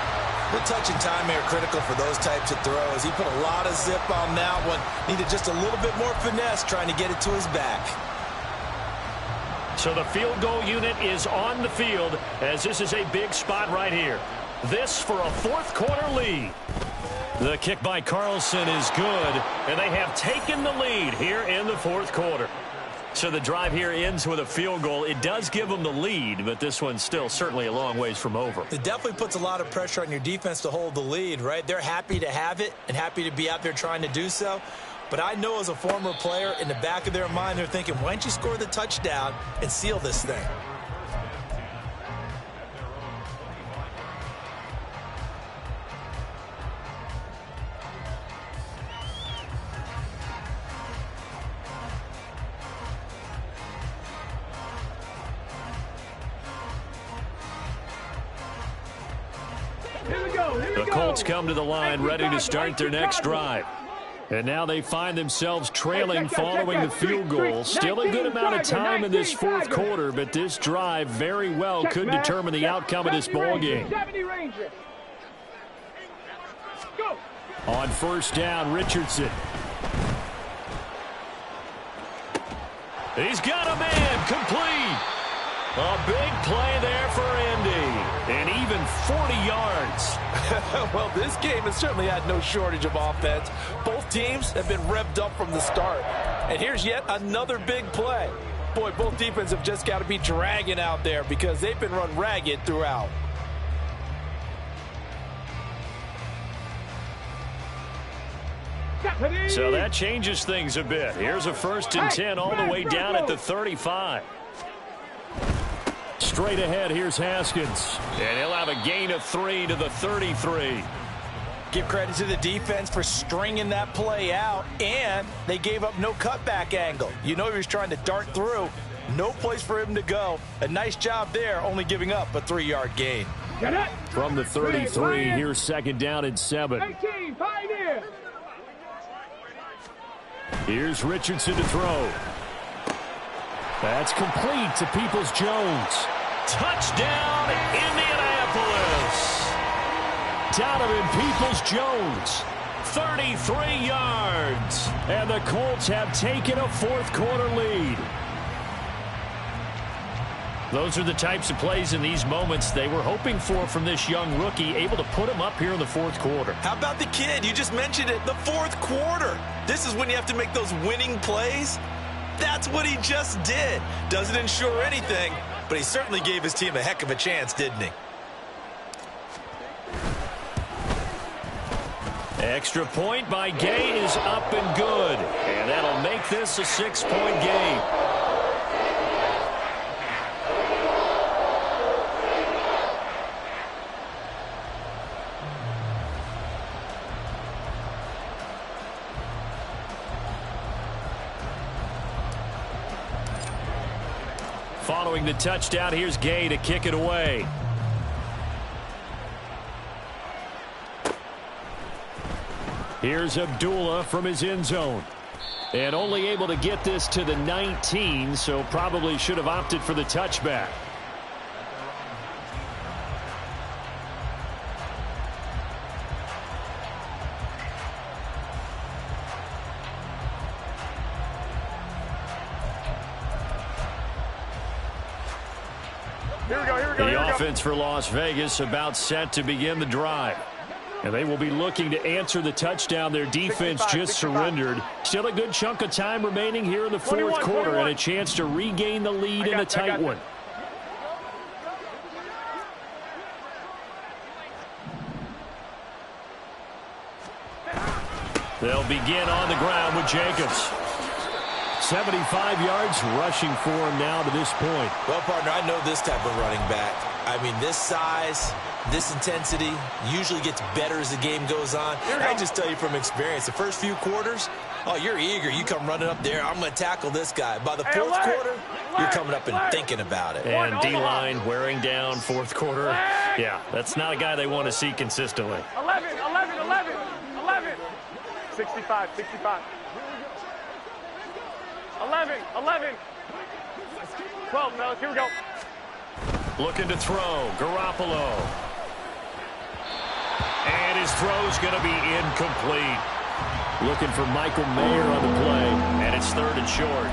The touch and time are critical for those types of throws. He put a lot of zip on that one. Needed just a little bit more finesse trying to get it to his back. So the field goal unit is on the field as this is a big spot right here. this for a fourth-quarter lead. The kick by Carlson is good, and they have taken the lead here in the fourth quarter. So the drive here ends with a field goal. It does give them the lead, but this one's still certainly a long ways from over. It definitely puts a lot of pressure on your defense to hold the lead, right? They're happy to have it and happy to be out there trying to do so. But I know as a former player, in the back of their mind, they're thinking, why don't you score the touchdown and seal this thing? The Colts come to the line ready to start their next drive. And now they find themselves trailing following the field goal. Still a good amount of time in this fourth quarter, but this drive very well could determine the outcome of this ball game. On first down, Richardson. He's got a man, complete. A big play there for Indy, and even 40 yards. Well, this game has certainly had no shortage of offense. Both teams have been revved up from the start. And here's yet another big play. Boy, both defenses have just got to be dragging out there because they've been run ragged throughout. So that changes things a bit. Here's a 1st and 10 all the way down at the 35. Straight ahead, here's Haskins. And he'll have a gain of 3 to the 33. Give credit to the defense for stringing that play out, and they gave up no cutback angle. You know he was trying to dart through. No place for him to go. A nice job there, only giving up a 3-yard gain. From the 33, here's 2nd down and 7. Here's Richardson to throw. That's complete to Peoples-Jones. Touchdown, Indianapolis. Donovan Peoples-Jones, 33 yards. And the Colts have taken a fourth-quarter lead. Those are the types of plays in these moments they were hoping for from this young rookie, able to put him up here in the fourth quarter. How about the kid? You just mentioned it, the fourth quarter. This is when you have to make those winning plays. That's what he just did. Doesn't ensure anything, but he certainly gave his team a heck of a chance, didn't he? Extra point by Gay is up and good. And that'll make this a 6-point game. Following the touchdown, here's Gay to kick it away. Here's Abdullah from his end zone. And only able to get this to the 19, so probably should have opted for the touchback. The offense for Las Vegas about set to begin the drive. And they will be looking to answer the touchdown their defense just surrendered. Still a good chunk of time remaining here in the fourth quarter and a chance to regain the lead in a tight one. They'll begin on the ground with Jacobs. 75 yards rushing for him now to this point. Well, partner, I know this type of running back. I mean, this size, this intensity usually gets better as the game goes on. I just tell you from experience, the first few quarters, oh, you're eager. You come running up there, I'm going to tackle this guy. By the fourth quarter, you're coming up and thinking about it. And D-line wearing down fourth quarter. Yeah, that's not a guy they want to see consistently. 11. 65. 11. 12, fellas, here we go. Looking to throw, Garoppolo. And his throw's going to be incomplete. Looking for Michael Mayer on the play, and it's 3rd and short.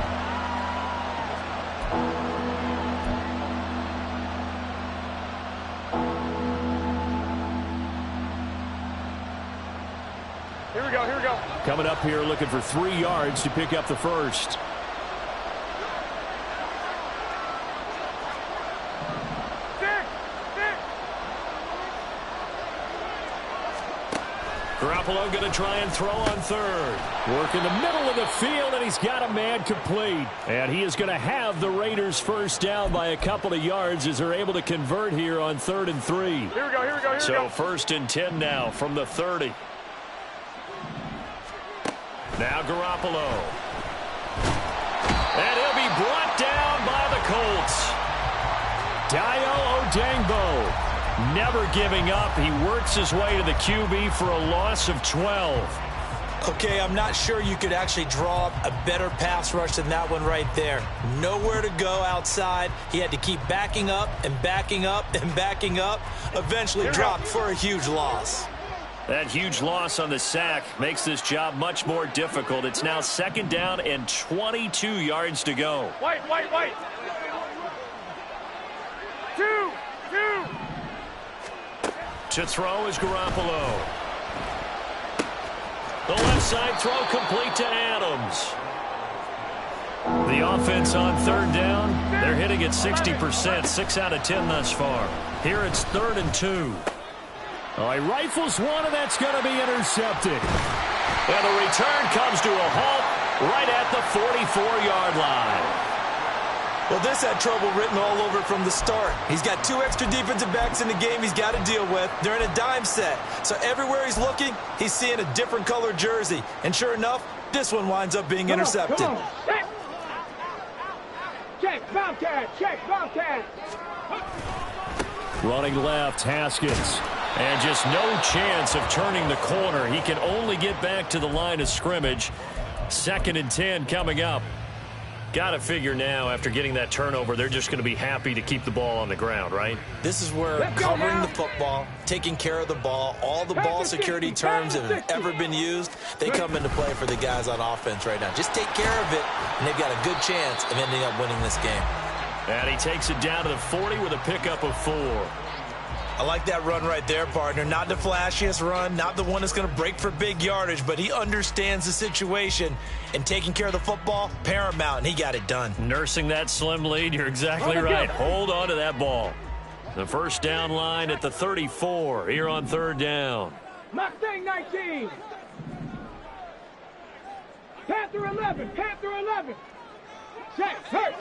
Here we go, here we go. Coming up here looking for 3 yards to pick up the first. Garoppolo going to try and throw on third. Work in the middle of the field, and he's got a man complete. And he is going to have the Raiders first down by a couple of yards as they're able to convert here on 3rd and 3. Here we go, here we go, here we go. So 1st and 10 now from the 30. Now Garoppolo. And he'll be brought down by the Colts. Dayo Odeyingbo. Never giving up. He works his way to the QB for a loss of 12. Okay, I'm not sure you could actually draw up a better pass rush than that one right there. Nowhere to go outside. He had to keep backing up and backing up and backing up. Eventually dropped for a huge loss. That huge loss on the sack makes this job much more difficult. It's now 2nd down and 22 yards to go. Wait. 2. To throw is Garoppolo. The left side throw complete to Adams. The offense on 3rd down, they're hitting at 60%, 6 out of 10 thus far. Here it's 3rd and 2. He rifles one, and that's going to be intercepted. And the return comes to a halt right at the 44-yard line. Well, this had trouble written all over it from the start. He's got 2 extra defensive backs in the game he's got to deal with. They're in a dime set. So everywhere he's looking, he's seeing a different color jersey. And sure enough, this one winds up being intercepted. Come on. Check, Bobcat, check, Bobcat. Running left, Haskins. And just no chance of turning the corner. He can only get back to the line of scrimmage. 2nd and 10 coming up. Got to figure now, after getting that turnover, they're just going to be happy to keep the ball on the ground, right? This is where covering the football, taking care of the ball, all the ball security terms that have ever been used, they come into play for the guys on offense right now. Just take care of it, and they've got a good chance of ending up winning this game. And he takes it down to the 40 with a pickup of 4. I like that run right there, partner. Not the flashiest run, not the one that's going to break for big yardage, but he understands the situation, and taking care of the football, paramount, and he got it done. Nursing that slim lead, you're exactly right. Hold on to that ball. The first down line at the 34 here on 3rd down. Mustang 19. Panther 11, Panther 11. Check, hurt.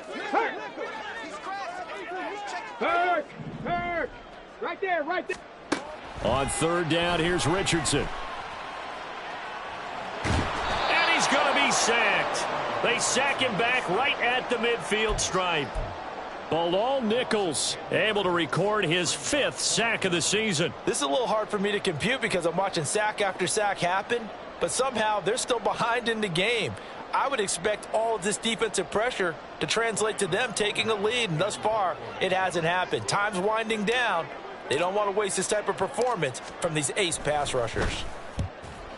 Right there. On 3rd down, here's Richardson. And he's going to be sacked. They sack him back right at the midfield stripe. Bilal Nichols able to record his 5th sack of the season. This is a little hard for me to compute because I'm watching sack after sack happen, but somehow they're still behind in the game. I would expect all of this defensive pressure to translate to them taking a lead, and thus far, it hasn't happened. Time's winding down. They don't want to waste this type of performance from these ace pass rushers.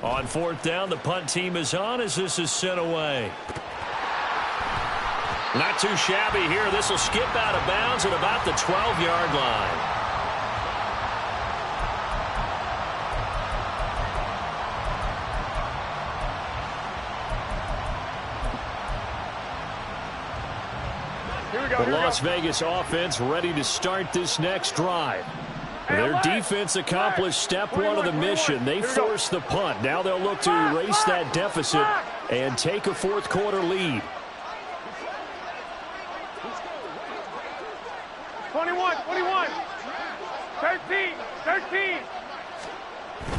On 4th down, the punt team is on as this is sent away. Not too shabby here. This will skip out of bounds at about the 12-yard line. The Las Vegas offense ready to start this next drive. Their defense accomplished step 1 of the mission. They forced the punt. Now they'll look to erase that deficit and take a 4th quarter lead. 21, 13.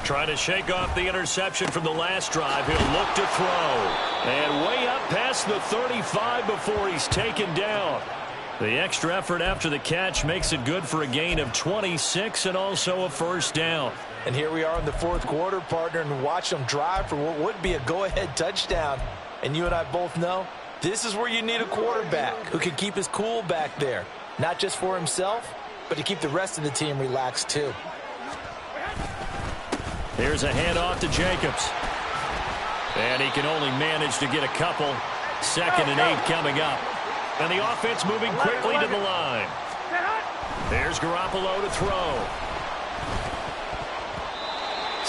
Trying to shake off the interception from the last drive. He'll look to throw. And way up past the 35 before he's taken down. The extra effort after the catch makes it good for a gain of 26 and also a first down. And here we are in the 4th quarter, partner, and watch them drive for what would be a go-ahead touchdown. And you and I both know this is where you need a quarterback who can keep his cool back there. Not just for himself, but to keep the rest of the team relaxed too. Here's a handoff to Jacobs. And he can only manage to get a couple. 2nd and 8 coming up. And the offense moving quickly to the line. There's Garoppolo to throw.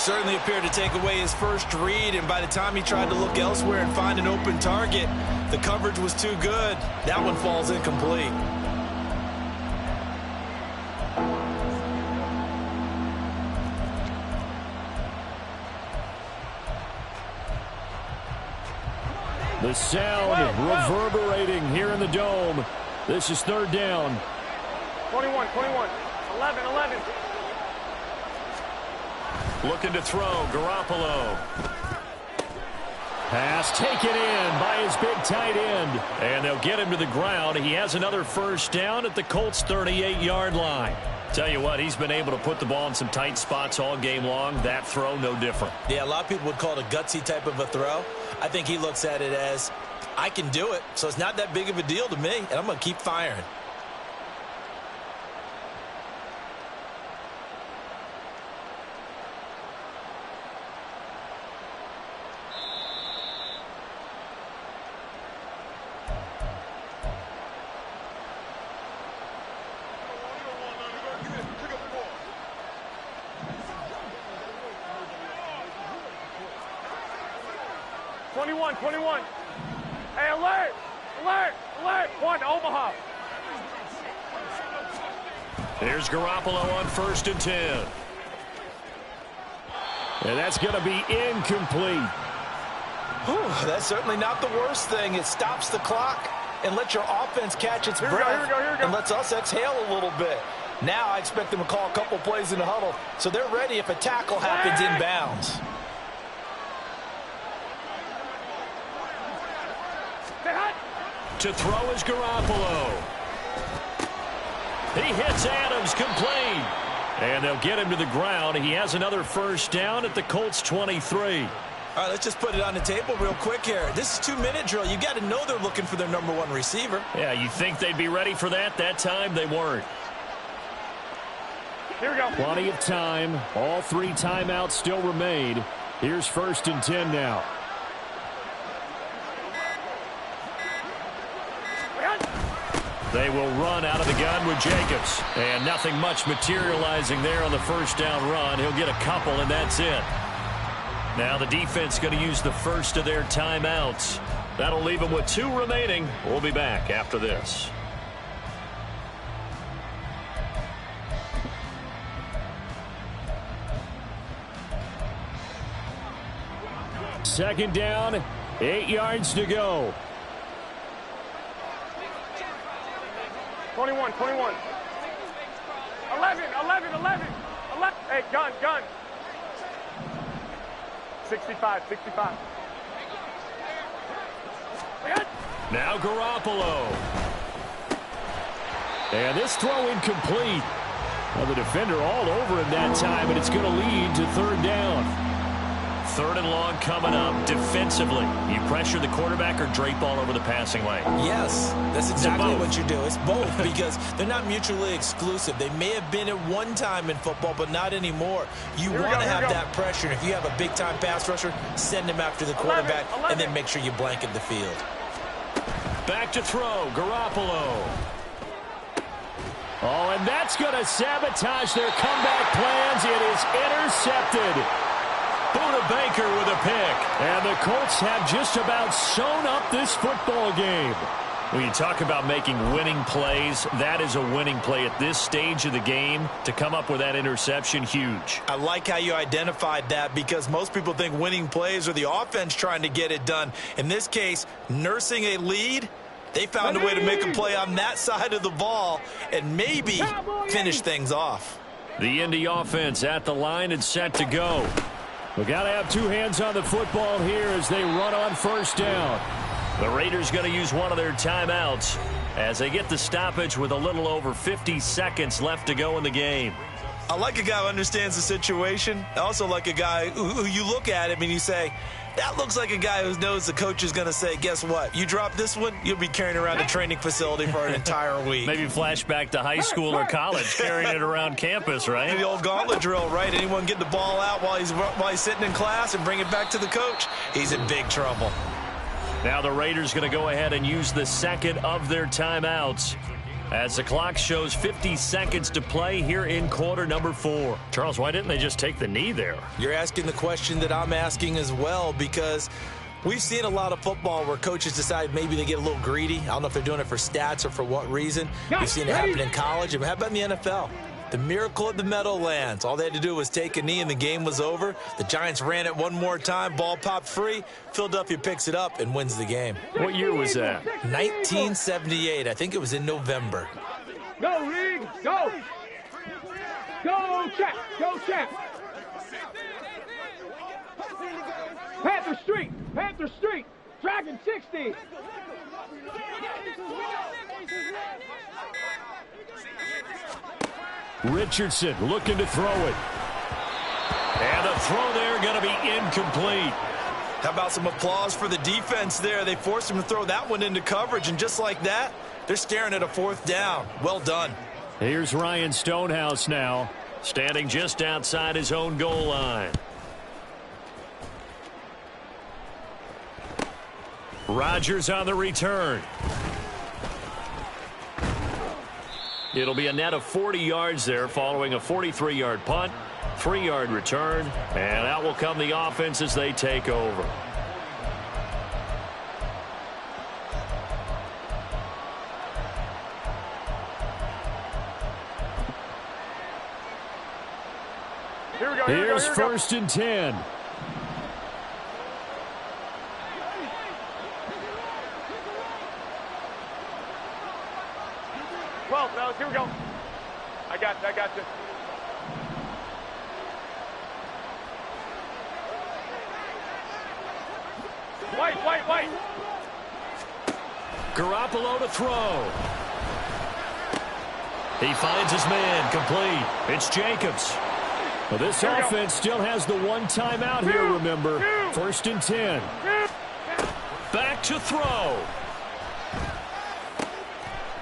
certainly appeared to take away his first read, and by the time he tried to look elsewhere and find an open target, the coverage was too good. That one falls incomplete. The sound reverberating here in the dome. This is third down. 21, 11. Looking to throw, Garoppolo. Pass taken in by his big tight end. And they'll get him to the ground. He has another first down at the Colts' 38-yard line. Tell you what, he's been able to put the ball in some tight spots all game long. That throw, no different. Yeah, a lot of people would call it a gutsy type of a throw. I think he looks at it as, I can do it, so it's not that big of a deal to me, and I'm going to keep firing. Hey, alert! One, Omaha. There's Garoppolo on 1st and 10. And that's going to be incomplete. Whew, that's certainly not the worst thing. It stops the clock and lets your offense catch its breath and lets us exhale a little bit. Now I expect them to call a couple plays in the huddle so they're ready if a tackle happens inbounds. To throw is Garoppolo. He hits Adams, complete. And they'll get him to the ground. He has another first down at the Colts' 23. All right, let's just put it on the table real quick here. This is 2-minute drill. You got to know they're looking for their #1 receiver. Yeah, you think they'd be ready for that? That time they weren't. Here we go. Plenty of time. All 3 timeouts still remain. Here's 1st and 10 now. They will run out of the gun with Jacobs. And nothing much materializing there on the first down run. He'll get a couple, and that's it. Now the defense going to use the first of their timeouts. That'll leave them with 2 remaining. We'll be back after this. Second down, 8 yards to go. 21. 11. Hey, gun. 65. Now Garoppolo. And this throw incomplete. Well, the defender all over him that time, and it's going to lead to third down. 3rd and long coming up. Defensively, you pressure the quarterback or drape all over the passing lane? Yes, that's exactly what you do. It's both because they're not mutually exclusive. They may have been at one time in football, but not anymore. You want to have that pressure. And if you have a big-time pass rusher, send him after the quarterback, and then make sure you blanket the field. Back to throw, Garoppolo. Oh, and that's going to sabotage their comeback plans. It is intercepted. Buda Baker with a pick. And the Colts have just about sewn up this football game. When you talk about making winning plays, that is a winning play at this stage of the game. To come up with that interception, huge. I like how you identified that because most people think winning plays are the offense trying to get it done. In this case, nursing a lead, they found a way to make a play on that side of the ball and maybe finish things off. The Indy offense at the line and set to go. We've got to have 2 hands on the football here as they run on first down. The Raiders going to use one of their timeouts as they get the stoppage with a little over 50 seconds left to go in the game. I like a guy who understands the situation. I also like a guy who you look at him and you say, that looks like a guy who knows the coach is going to say, guess what? You drop this one, you'll be carrying around a training facility for an entire week. Maybe flashback to high school or college, carrying it around campus, right? The old gauntlet drill, right? Anyone get the ball out while he's sitting in class and bring it back to the coach, he's in big trouble. Now the Raiders going to go ahead and use the second of their timeouts. As the clock shows 50 seconds to play here in quarter number 4. Charles, why didn't they just take the knee there? You're asking the question that I'm asking as well, because we've seen a lot of football where coaches decide maybe they get a little greedy. I don't know if they're doing it for stats or for what reason. We've seen it happen in college. And how about in the NFL? The miracle of the Meadowlands. All they had to do was take a knee and the game was over. The Giants ran it one more time. Ball popped free. Philadelphia picks it up and wins the game. What year was that? 1978. I think it was in November. Go, League. Go. Go, check. Go, check. Panther Street. Panther Street. Dragon 60. Richardson looking to throw it. And the throw there going to be incomplete. How about some applause for the defense there? They forced him to throw that one into coverage, and just like that, they're staring at a 4th down. Well done. Here's Ryan Stonehouse now, standing just outside his own goal line. Rodgers on the return. It'll be a net of 40 yards there following a 43-yard punt, 3-yard return, and out will come the offense as they take over. Here's 1st and 10. Well, here we go. I got you. White. Garoppolo to throw. He finds his man, complete. It's Jacobs. Well, this offense still has the one timeout here, remember. 1st and 10. Back to throw.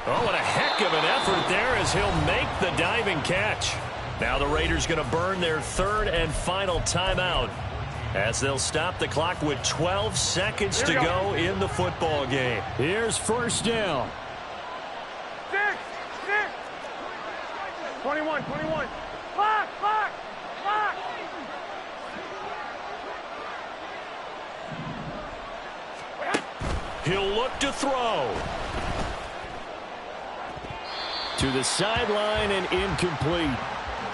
Oh, what a heck of an effort there as he'll make the diving catch. Now the Raiders going to burn their 3rd and final timeout as they'll stop the clock with 12 seconds to go in the football game. Here's 1st down. 6. 21. Clock. He'll look to throw. To the sideline and incomplete.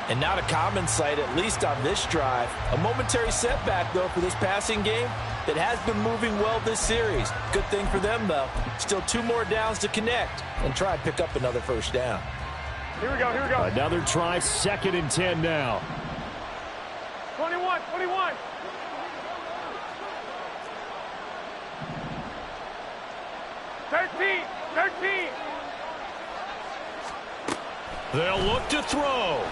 And not a common sight, at least on this drive. A momentary setback, though, for this passing game that has been moving well this series. Good thing for them, though. Still 2 more downs to connect and try and pick up another 1st down. Here we go. Another try, 2nd and 10 now. 21. 13. They'll look to throw.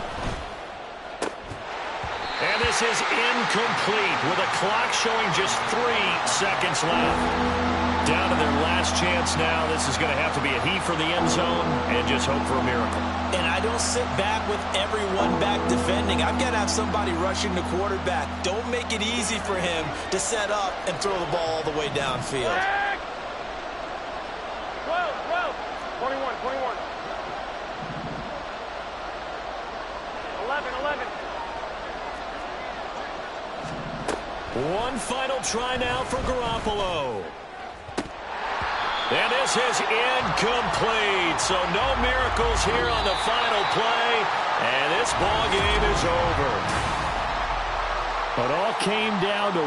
And this is incomplete with a clock showing just 3 seconds left. Down to their last chance now. This is going to have to be a heave for the end zone and just hope for a miracle. And I don't sit back with everyone back defending. I've got to have somebody rushing the quarterback. Don't make it easy for him to set up and throw the ball all the way downfield. 12. 21. 11. One final try now for Garoppolo. And this is incomplete. So no miracles here on the final play. And this ball game is over. It all came down to